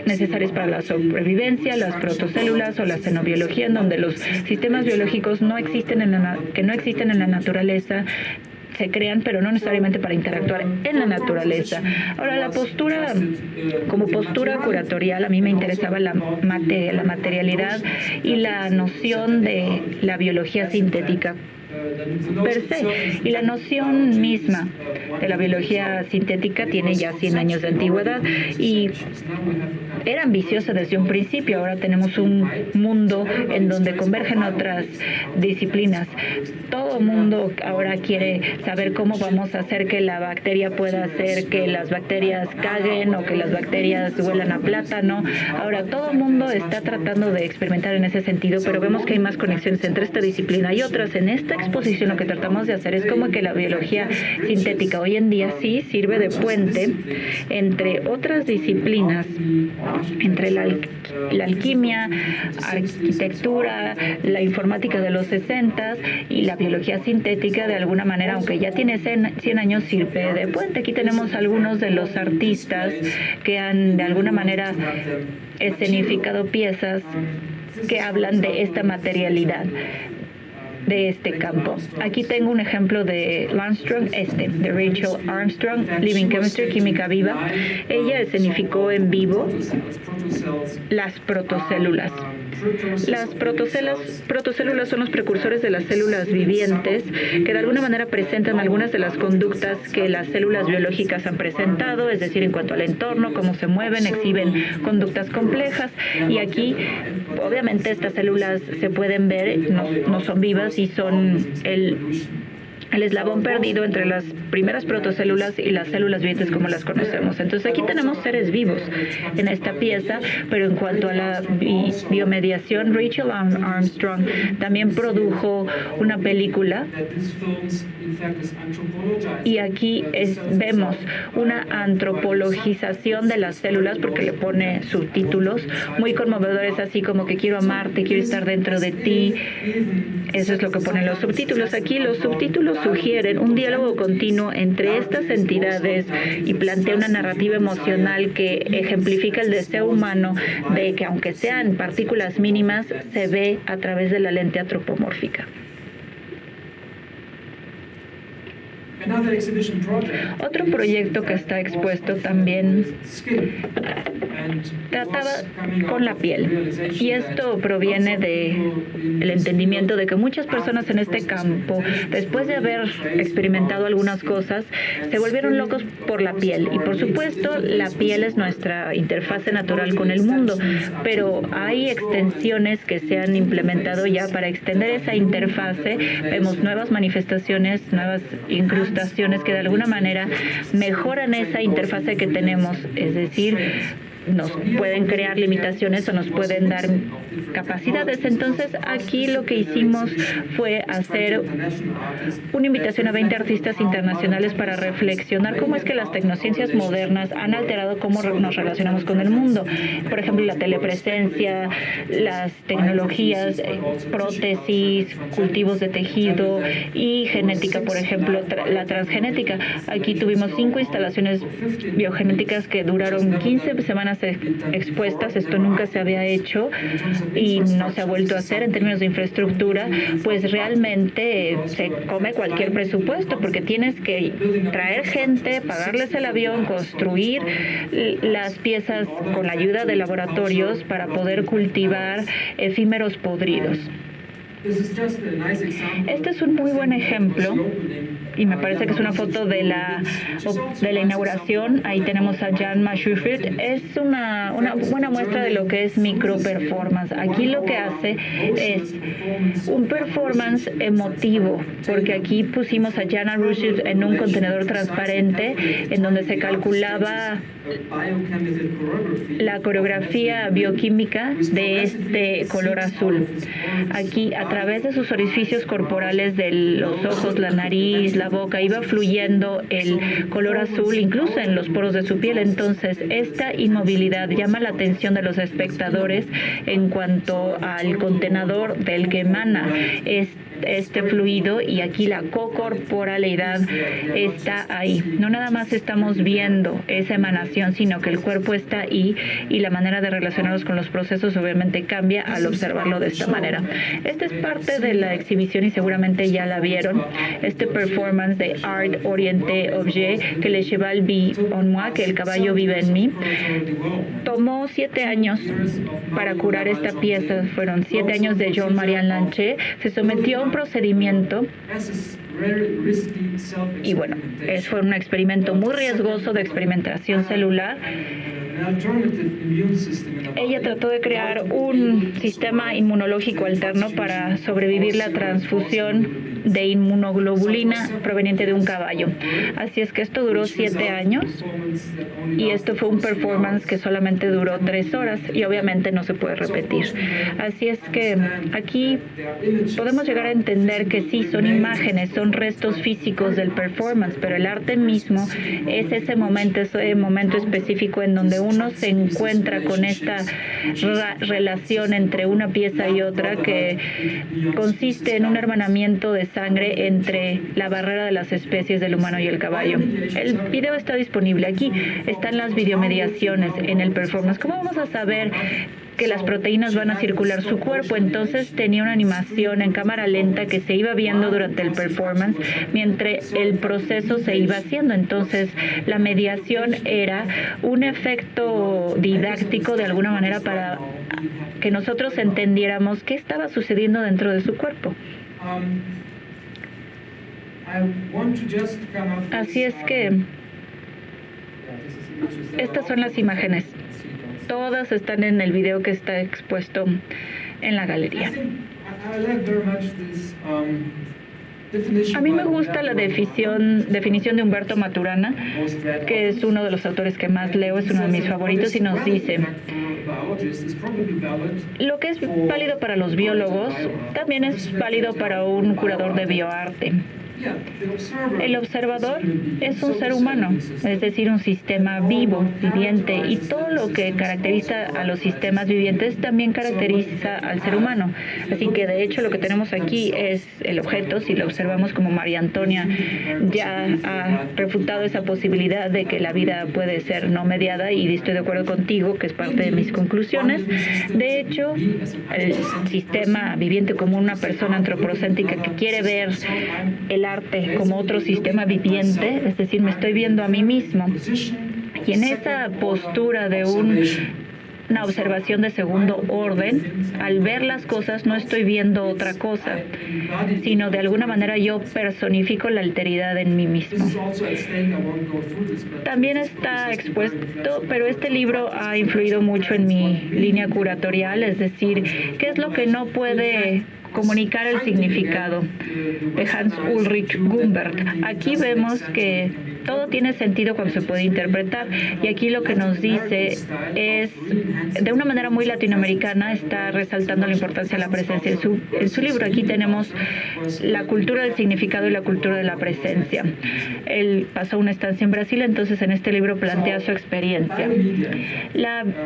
necesarias para la sobrevivencia, las protocélulas o la xenobiología, en donde los sistemas biológicos que no existen en la naturaleza se crean, pero no necesariamente para interactuar en la naturaleza. Ahora, la postura, como postura curatorial, a mí me interesaba la materialidad y la noción de la biología sintética per se. Y la noción misma de la biología sintética tiene ya 100 años de antigüedad, y era ambiciosa desde un principio. Ahora tenemos un mundo en donde convergen otras disciplinas. Todo el mundo ahora quiere saber cómo vamos a hacer que la bacteria pueda hacer que las bacterias caguen o que las bacterias huelan a plátano. Ahora todo el mundo está tratando de experimentar en ese sentido, pero vemos que hay más conexiones entre esta disciplina y otras. En esta exposición lo que tratamos de hacer es como que la biología sintética hoy en día sí sirve de puente entre otras disciplinas, entre la alquimia, arquitectura, la informática de los 60 y la biología sintética. De alguna manera, aunque ya tiene 100 años, sirve de puente. Aquí tenemos algunos de los artistas que han de alguna manera escenificado piezas que hablan de esta materialidad de este campo. Aquí tengo un ejemplo de Armstrong, de Rachel Armstrong, Living Chemistry, Química Viva. Ella escenificó en vivo las protocélulas. Las protocélulas son los precursores de las células vivientes que de alguna manera presentan algunas de las conductas que las células biológicas han presentado, es decir, en cuanto al entorno, cómo se mueven, exhiben conductas complejas. Y aquí, obviamente, estas células se pueden ver, no son vivas y son el eslabón perdido entre las primeras protocélulas y las células vivientes como las conocemos. Entonces aquí tenemos seres vivos en esta pieza, pero en cuanto a la biomediación, Rachel Armstrong también produjo una película y aquí vemos una antropologización de las células porque le pone subtítulos muy conmovedores, así como que quiero amarte, quiero estar dentro de ti. Eso es lo que ponen los subtítulos. Aquí los subtítulos sugieren un diálogo continuo entre estas entidades y plantea una narrativa emocional que ejemplifica el deseo humano de que, aunque sean partículas mínimas, se ve a través de la lente antropomórfica. Otro proyecto que está expuesto también trataba con la piel, y esto proviene del entendimiento de que muchas personas en este campo, después de haber experimentado algunas cosas, se volvieron locos por la piel. Y por supuesto, la piel es nuestra interfase natural con el mundo, pero hay extensiones que se han implementado ya para extender esa interfase. Vemos nuevas manifestaciones, nuevas incrustaciones que de alguna manera mejoran esa interfase que tenemos, es decir, nos pueden crear limitaciones o nos pueden dar capacidades. Entonces, aquí lo que hicimos fue hacer una invitación a 20 artistas internacionales para reflexionar cómo es que las tecnociencias modernas han alterado cómo nos relacionamos con el mundo. Por ejemplo, la telepresencia, las tecnologías, prótesis, cultivos de tejido y genética, por ejemplo, la transgenética. Aquí tuvimos 5 instalaciones biogenéticas que duraron 15 semanas expuestas. Esto nunca se había hecho y no se ha vuelto a hacer. En términos de infraestructura, pues realmente se come cualquier presupuesto, porque tienes que traer gente, pagarles el avión, construir las piezas con la ayuda de laboratorios para poder cultivar efímeros podridos. Este es un muy buen ejemplo y me parece que es una foto de la inauguración. Ahí tenemos a Jan Maschufeld. Es una buena muestra de lo que es microperformance. Aquí lo que hace es un performance emotivo, porque aquí pusimos a Jan Maschufeld en un contenedor transparente en donde se calculaba la coreografía bioquímica de este color azul. Aquí, a través de sus orificios corporales, de los ojos, la nariz, la boca, iba fluyendo el color azul, incluso en los poros de su piel. Entonces, esta inmovilidad llama la atención de los espectadores en cuanto al contenedor del que emana este fluido, y aquí la cocorporalidad está ahí. No nada más estamos viendo esa emanación, sino que el cuerpo está ahí, y la manera de relacionarnos con los procesos obviamente cambia al observarlo de esta manera. Esta es parte de la exhibición y seguramente ya la vieron. Este performance de Art Orienté Objet, que le cheval vit en moi, que el caballo vive en mí, tomó 7 años para curar esta pieza. Fueron 7 años de Jean-Marie Lanché. Se sometió a un procedimiento y bueno, fue un experimento muy riesgoso de experimentación celular. Ella trató de crear un sistema inmunológico alterno para sobrevivir la transfusión de inmunoglobulina proveniente de un caballo. Así es que esto duró 7 años y esto fue un performance que solamente duró 3 horas y obviamente no se puede repetir. Así es que aquí podemos llegar a entender que sí, son imágenes, son restos físicos del performance, pero el arte mismo es ese momento específico en donde uno se encuentra con esta relación entre una pieza y otra que consiste en un hermanamiento de sangre entre la barrera de las especies del humano y el caballo. El video está disponible aquí, están las videomediaciones en el performance. ¿Cómo vamos a saber que las proteínas van a circular su cuerpo? Entonces tenía una animación en cámara lenta que se iba viendo durante el performance mientras el proceso se iba haciendo. Entonces la mediación era un efecto didáctico de alguna manera para que nosotros entendiéramos qué estaba sucediendo dentro de su cuerpo. Así es que estas son las imágenes. Todas están en el video que está expuesto en la galería. A mí me gusta la definición de Humberto Maturana, que es uno de los autores que más leo, es uno de mis favoritos, y nos dice: lo que es válido para los biólogos también es válido para un curador de bioarte. El observador es un ser humano, es decir, un sistema vivo, viviente, y todo lo que caracteriza a los sistemas vivientes también caracteriza al ser humano. Así que, de hecho, lo que tenemos aquí es el objeto. Si lo observamos, como María Antonia ya ha refutado esa posibilidad de que la vida puede ser no mediada, y estoy de acuerdo contigo, que es parte de mis conclusiones. De hecho, el sistema viviente como una persona antropocéntrica que quiere ver el arte como otro sistema viviente, es decir, me estoy viendo a mí mismo, y en esa postura de una observación de segundo orden, al ver las cosas no estoy viendo otra cosa, sino de alguna manera yo personifico la alteridad en mí mismo. También está expuesto, pero este libro ha influido mucho en mi línea curatorial, es decir, ¿qué es lo que no puede comunicar el significado? De Hans Ulrich Gumbert. Aquí vemos que todo tiene sentido cuando se puede interpretar, y aquí lo que nos dice es, de una manera muy latinoamericana, está resaltando la importancia de la presencia. En su libro aquí tenemos la cultura del significado y la cultura de la presencia. Él pasó una estancia en Brasil, entonces en este libro plantea su experiencia.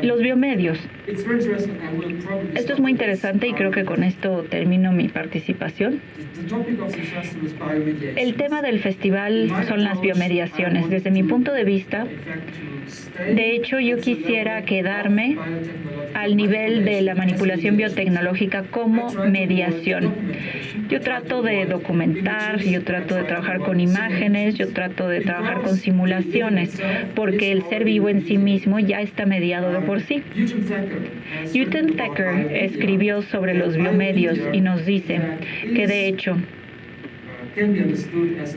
Los biomedios. Esto es muy interesante y creo que con esto termino mi participación. El tema del festival son las biomediaciones. Desde mi punto de vista, de hecho, yo quisiera quedarme al nivel de la manipulación biotecnológica como mediación. Yo trato de documentar, yo trato de trabajar con imágenes, yo trato de trabajar con simulaciones, porque el ser vivo en sí mismo ya está mediado de por sí. Uten Thacker escribió sobre los biomedios y nos dice que, de hecho,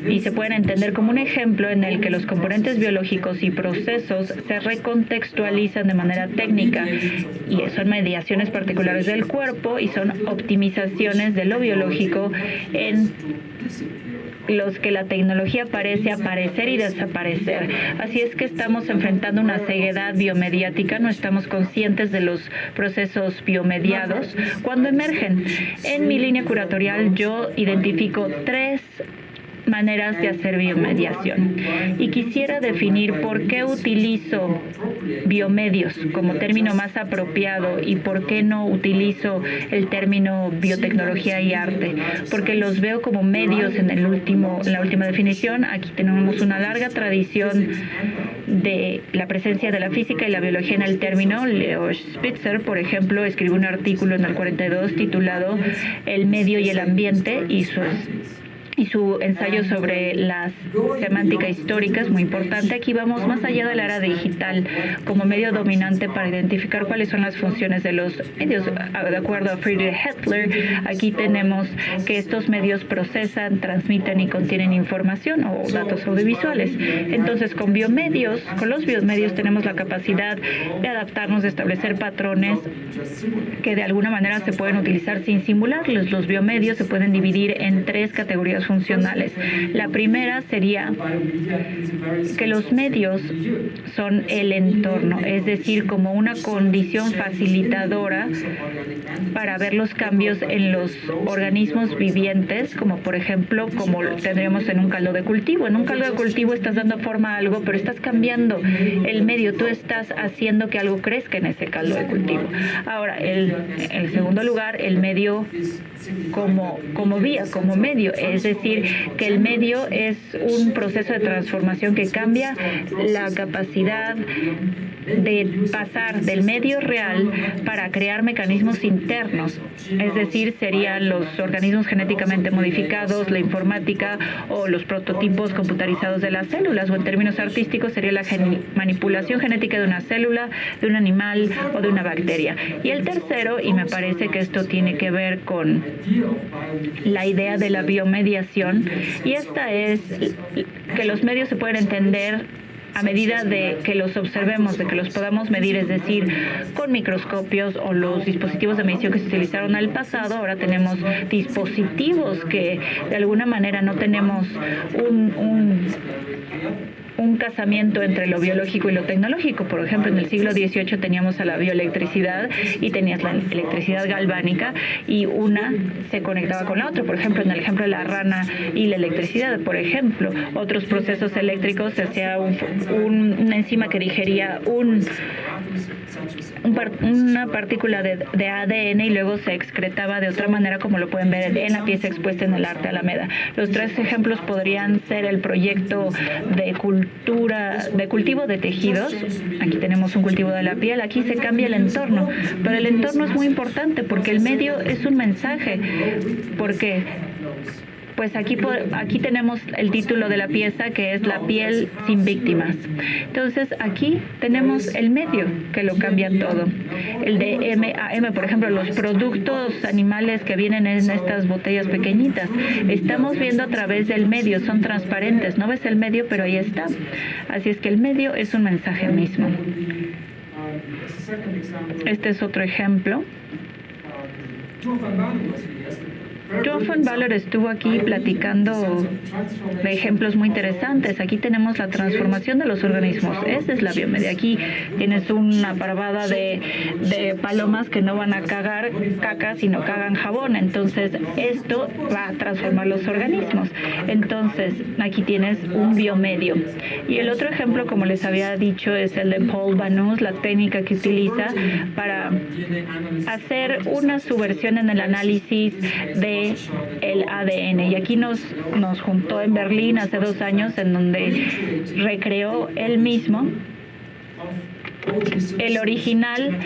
y se pueden entender como un ejemplo en el que los componentes biológicos y procesos se recontextualizan de manera técnica, y son mediaciones particulares del cuerpo y son optimizaciones de lo biológico en los que la tecnología parece aparecer y desaparecer. Así es que estamos enfrentando una ceguedad biomediática, no estamos conscientes de los procesos biomediados cuando emergen. En mi línea curatorial yo identifico 3 maneras de hacer biomediación, y quisiera definir por qué utilizo biomedios como término más apropiado y por qué no utilizo el término biotecnología y arte, porque los veo como medios en la última definición. Aquí tenemos una larga tradición de la presencia de la física y la biología en el término. Leo Spitzer, por ejemplo, escribió un artículo en el 42 titulado El medio y el ambiente, y y su ensayo sobre la semántica histórica es muy importante. Aquí vamos más allá de la era digital como medio dominante para identificar cuáles son las funciones de los medios. De acuerdo a Friedrich Hettler, aquí tenemos que estos medios procesan, transmiten y contienen información o datos audiovisuales. Entonces, con los biomedios tenemos la capacidad de adaptarnos, de establecer patrones que de alguna manera se pueden utilizar sin simularlos. Los biomedios se pueden dividir en 3 categorías funcionales. La primera sería que los medios son el entorno, es decir, como una condición facilitadora para ver los cambios en los organismos vivientes, como por ejemplo, como tendríamos en un caldo de cultivo. En un caldo de cultivo estás dando forma a algo, pero estás cambiando el medio, tú estás haciendo que algo crezca en ese caldo de cultivo. Ahora, en segundo lugar, el medio como vía, como medio, es decir, que el medio es un proceso de transformación que cambia la capacidad de pasar del medio real para crear mecanismos internos, es decir, serían los organismos genéticamente modificados, la informática o los prototipos computarizados de las células, o en términos artísticos sería la manipulación genética de una célula, de un animal o de una bacteria. Y el tercero, y me parece que esto tiene que ver con la idea de la biomediación, y esta es que los medios se pueden entender a medida de que los observemos, de que los podamos medir, es decir, con microscopios o los dispositivos de medición que se utilizaron al pasado. Ahora tenemos dispositivos que de alguna manera no tenemos un casamiento entre lo biológico y lo tecnológico. Por ejemplo, en el siglo XVIII teníamos a la bioelectricidad y tenías la electricidad galvánica y una se conectaba con la otra. Por ejemplo, en el ejemplo de la rana y la electricidad, por ejemplo, otros procesos eléctricos, se hacía una enzima que digería una partícula de ADN y luego se excretaba de otra manera, como lo pueden ver en la pieza expuesta en el Arte Alameda. Los 3 ejemplos podrían ser el proyecto de cultivo de tejidos. Aquí tenemos un cultivo de la piel, aquí se cambia el entorno, pero el entorno es muy importante porque el medio es un mensaje, porque pues aquí tenemos el título de la pieza, que es La piel sin víctimas. Entonces aquí tenemos el medio que lo cambia todo. El de M&M, por ejemplo, los productos animales que vienen en estas botellas pequeñitas. Estamos viendo a través del medio, son transparentes. No ves el medio, pero ahí está. Así es que el medio es un mensaje mismo. Este es otro ejemplo. Joan van Baarle estuvo aquí platicando de ejemplos muy interesantes. Aquí tenemos la transformación de los organismos. Esa es la biomedia. Aquí tienes una parvada de palomas que no van a cagar caca, sino cagan jabón. Entonces, esto va a transformar los organismos. Entonces, aquí tienes un biomedio. Y el otro ejemplo, como les había dicho, es el de Paul Banús, la técnica que utiliza para hacer una subversión en el análisis de el ADN. Y aquí nos juntó en Berlín hace 2 años, en donde recreó él mismo el original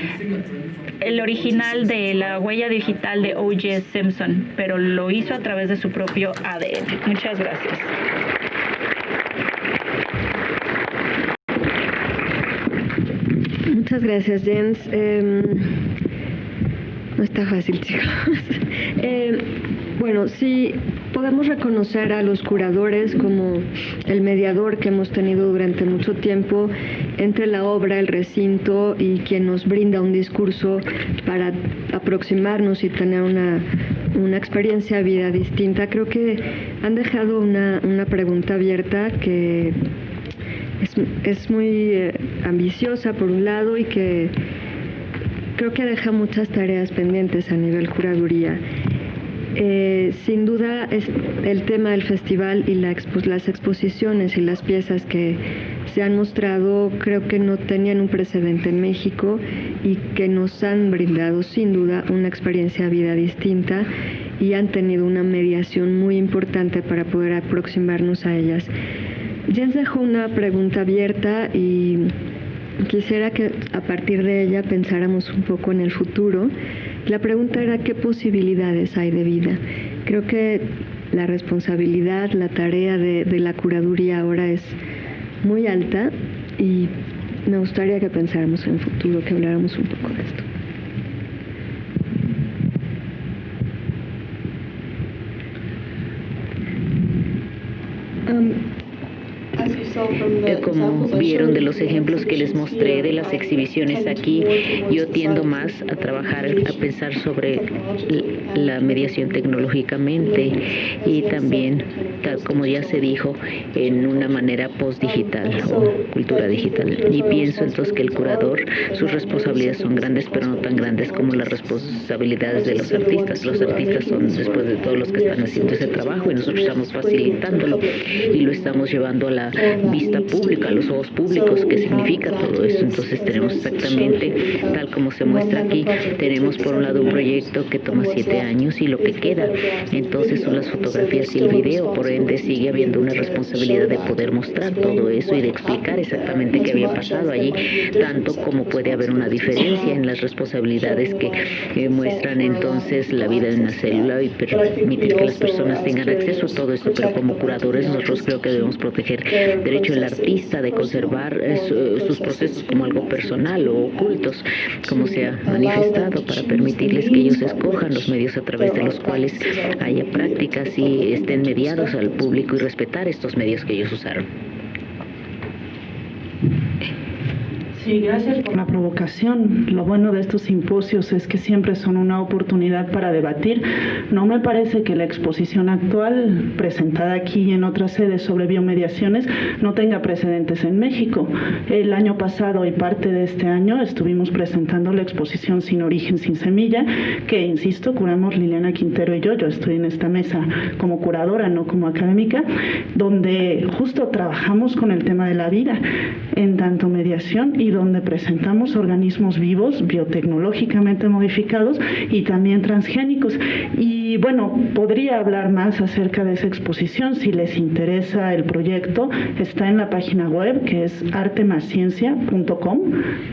de la huella digital de O.J. Simpson, pero lo hizo a través de su propio ADN. Muchas gracias. Muchas gracias, Jens. No está fácil, chicos. Bueno, sí, podemos reconocer a los curadores como el mediador que hemos tenido durante mucho tiempo entre la obra, el recinto y quien nos brinda un discurso para aproximarnos y tener una experiencia de vida distinta. Creo que han dejado una pregunta abierta que es muy ambiciosa por un lado y que creo que deja muchas tareas pendientes a nivel curaduría. Sin duda, el tema del festival y las exposiciones y las piezas que se han mostrado creo que no tenían un precedente en México y que nos han brindado sin duda una experiencia de vida distinta y han tenido una mediación muy importante para poder aproximarnos a ellas. Jens dejó una pregunta abierta y quisiera que a partir de ella pensáramos un poco en el futuro. La pregunta era ¿qué posibilidades hay de vida? Creo que la responsabilidad, la tarea de la curaduría ahora es muy alta y me gustaría que pensáramos en el futuro, que habláramos un poco de esto. Como vieron de los ejemplos que les mostré de las exhibiciones aquí, yo tiendo más a trabajar, a pensar sobre la mediación tecnológicamente y también, tal como ya se dijo, en una manera post-digital o cultura digital. Y pienso entonces que el curador, sus responsabilidades son grandes, pero no tan grandes como las responsabilidades de los artistas. Los artistas son, después de todo, los que están haciendo ese trabajo y nosotros estamos facilitándolo y lo estamos llevando a la vista pública, a los ojos públicos. ¿Qué significa todo eso? Entonces tenemos exactamente, tal como se muestra aquí, tenemos por un lado un proyecto que toma 7 años y lo que queda entonces son las fotografías y el video. Por ende sigue habiendo una responsabilidad de poder mostrar todo eso y de explicar exactamente qué había pasado allí, tanto como puede haber una diferencia en las responsabilidades que muestran entonces la vida de una célula y permitir que las personas tengan acceso a todo esto. Pero como curadores nosotros creo que debemos proteger el derecho del artista de conservar sus procesos como algo personal o ocultos, como se ha manifestado, para permitirles que ellos escojan los medios a través de los cuales haya prácticas y estén mediados al público y respetar estos medios que ellos usaron. Sí, gracias por la provocación. Lo bueno de estos simposios es que siempre son una oportunidad para debatir. No me parece que la exposición actual, presentada aquí y en otras sedes sobre biomediaciones, no tenga precedentes en México. El año pasado y parte de este año estuvimos presentando la exposición Sin Origen, Sin Semilla, que, insisto, curamos Liliana Quintero y yo. Yo estoy en esta mesa como curadora, no como académica, donde justo trabajamos con el tema de la vida en tanto mediación y donde presentamos organismos vivos, biotecnológicamente modificados y también transgénicos. Y bueno, podría hablar más acerca de esa exposición. Si les interesa el proyecto, está en la página web, que es artemasciencia.com,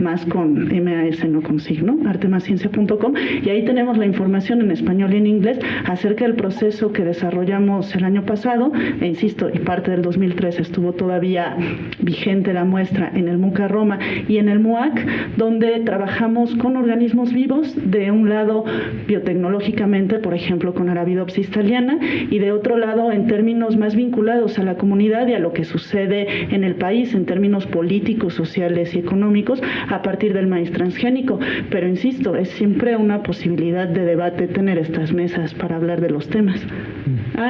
más con MAS, no con signo, artemasciencia.com, y ahí tenemos la información en español y en inglés acerca del proceso que desarrollamos el año pasado, e insisto, y parte del 2003 estuvo todavía vigente la muestra en el MUCA Roma y en el MUAC, donde trabajamos con organismos vivos, de un lado biotecnológicamente, por ejemplo con Arabidopsis thaliana, y de otro lado en términos más vinculados a la comunidad y a lo que sucede en el país en términos políticos, sociales y económicos a partir del maíz transgénico. Pero insisto, es siempre una posibilidad de debate tener estas mesas para hablar de los temas.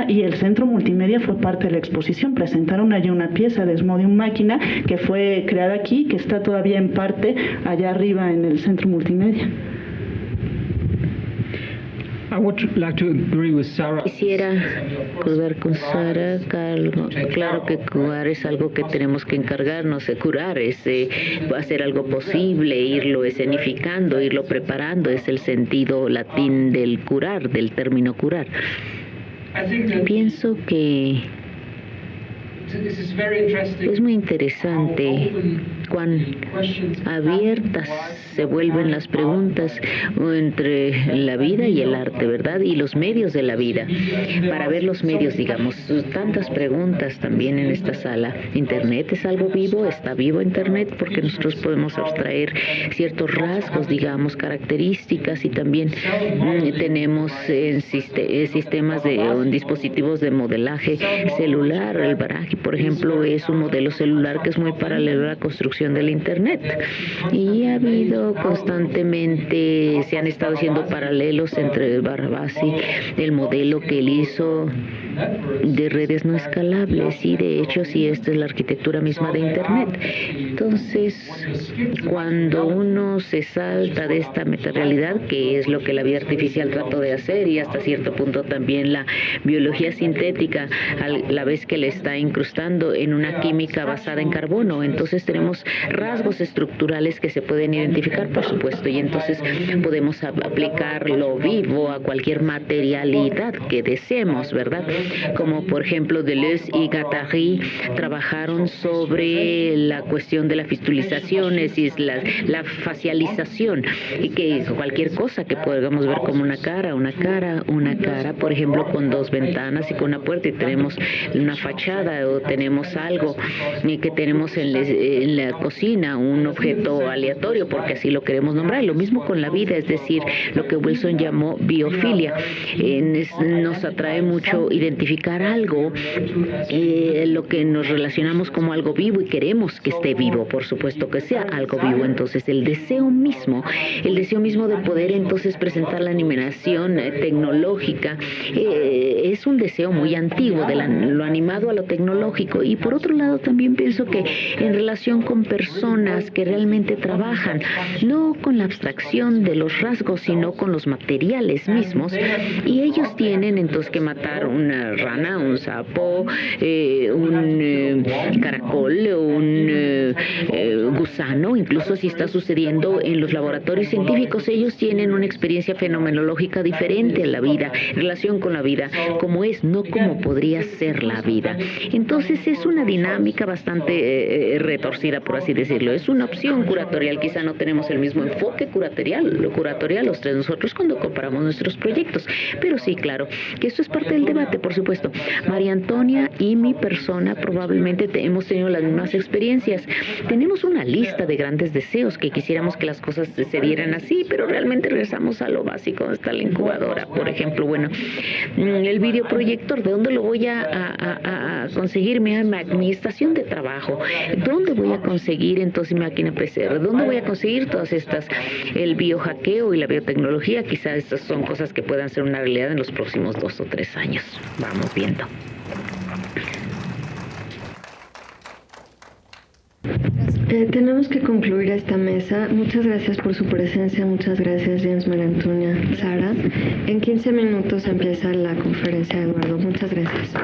Y el Centro Multimedia fue parte de la exposición. Presentaron allí una pieza de Desmodium Máquina que fue creada aquí, que está todavía en parte allá arriba en el Centro Multimedia. Quisiera acordar con Sara, claro que curar es algo que tenemos que encargarnos de curar, es hacer algo posible, irlo escenificando, irlo preparando, es el sentido latín del curar, del término curar. Pienso que es muy interesante cuán abiertas se vuelven las preguntas entre la vida y el arte, ¿verdad? Y los medios de la vida. Para ver los medios, digamos, tantas preguntas también en esta sala. ¿Internet es algo vivo? ¿Está vivo Internet? Porque nosotros podemos abstraer ciertos rasgos, digamos, características, y también tenemos sistemas de dispositivos de modelaje celular. El Baraji, por ejemplo, es un modelo celular que es muy paralelo a la construcción del Internet. Y ha habido constantemente, se han estado haciendo paralelos entre Barabasi, el modelo que él hizo de redes no escalables, y de hecho sí, esta es la arquitectura misma de Internet. Entonces, cuando uno se salta de esta metarealidad, que es lo que la vida artificial trató de hacer, y hasta cierto punto también la biología sintética, a la vez que le está incrustando en una química basada en carbono, entonces tenemos rasgos estructurales que se pueden identificar, por supuesto, y entonces podemos aplicar lo vivo a cualquier materialidad que deseemos, ¿verdad? Como por ejemplo Deleuze y Guattari trabajaron sobre la cuestión de la fistulización, es decir, la facialización, y que cualquier cosa que podamos ver como una cara, por ejemplo, con dos ventanas y con una puerta, y tenemos una fachada o tenemos algo que tenemos en la cocina, un objeto aleatorio, porque así lo queremos nombrar. Lo mismo con la vida, es decir, lo que Wilson llamó biofilia. Nos atrae mucho identificar algo, lo que nos relacionamos como algo vivo y queremos que esté vivo, por supuesto que sea algo vivo. Entonces el deseo mismo de poder entonces presentar la animación tecnológica es un deseo muy antiguo, de lo animado a lo tecnológico. Y por otro lado también pienso que en relación con personas que realmente trabajan no con la abstracción de los rasgos, sino con los materiales mismos, y ellos tienen entonces que matar una rana, un sapo, un caracol, un gusano. Incluso si está sucediendo en los laboratorios científicos, ellos tienen una experiencia fenomenológica diferente a la vida, en relación con la vida como es, no como podría ser la vida. Entonces es una dinámica bastante retorcida, por así decirlo. Es una opción curatorial. Quizá no tenemos el mismo enfoque curatorial los tres nosotros cuando comparamos nuestros proyectos, pero sí, claro, que esto es parte del debate, por supuesto. María Antonia y mi persona probablemente hemos tenido las mismas experiencias. Tenemos una lista de grandes deseos que quisiéramos que las cosas se dieran así, pero realmente regresamos a lo básico, donde está la incubadora, por ejemplo. Bueno, el videoproyector, ¿de dónde lo voy a conseguir? Mi estación de trabajo, ¿dónde voy a conseguir entonces mi máquina PCR? ¿Dónde voy a conseguir todas estas, el biohackeo y la biotecnología? Quizás estas son cosas que puedan ser una realidad en los próximos 2 o 3 años. Vamos viendo. Tenemos que concluir esta mesa. Muchas gracias por su presencia. Muchas gracias, James, María Antonia, Sara. En 15 minutos empieza la conferencia, Eduardo. Muchas gracias.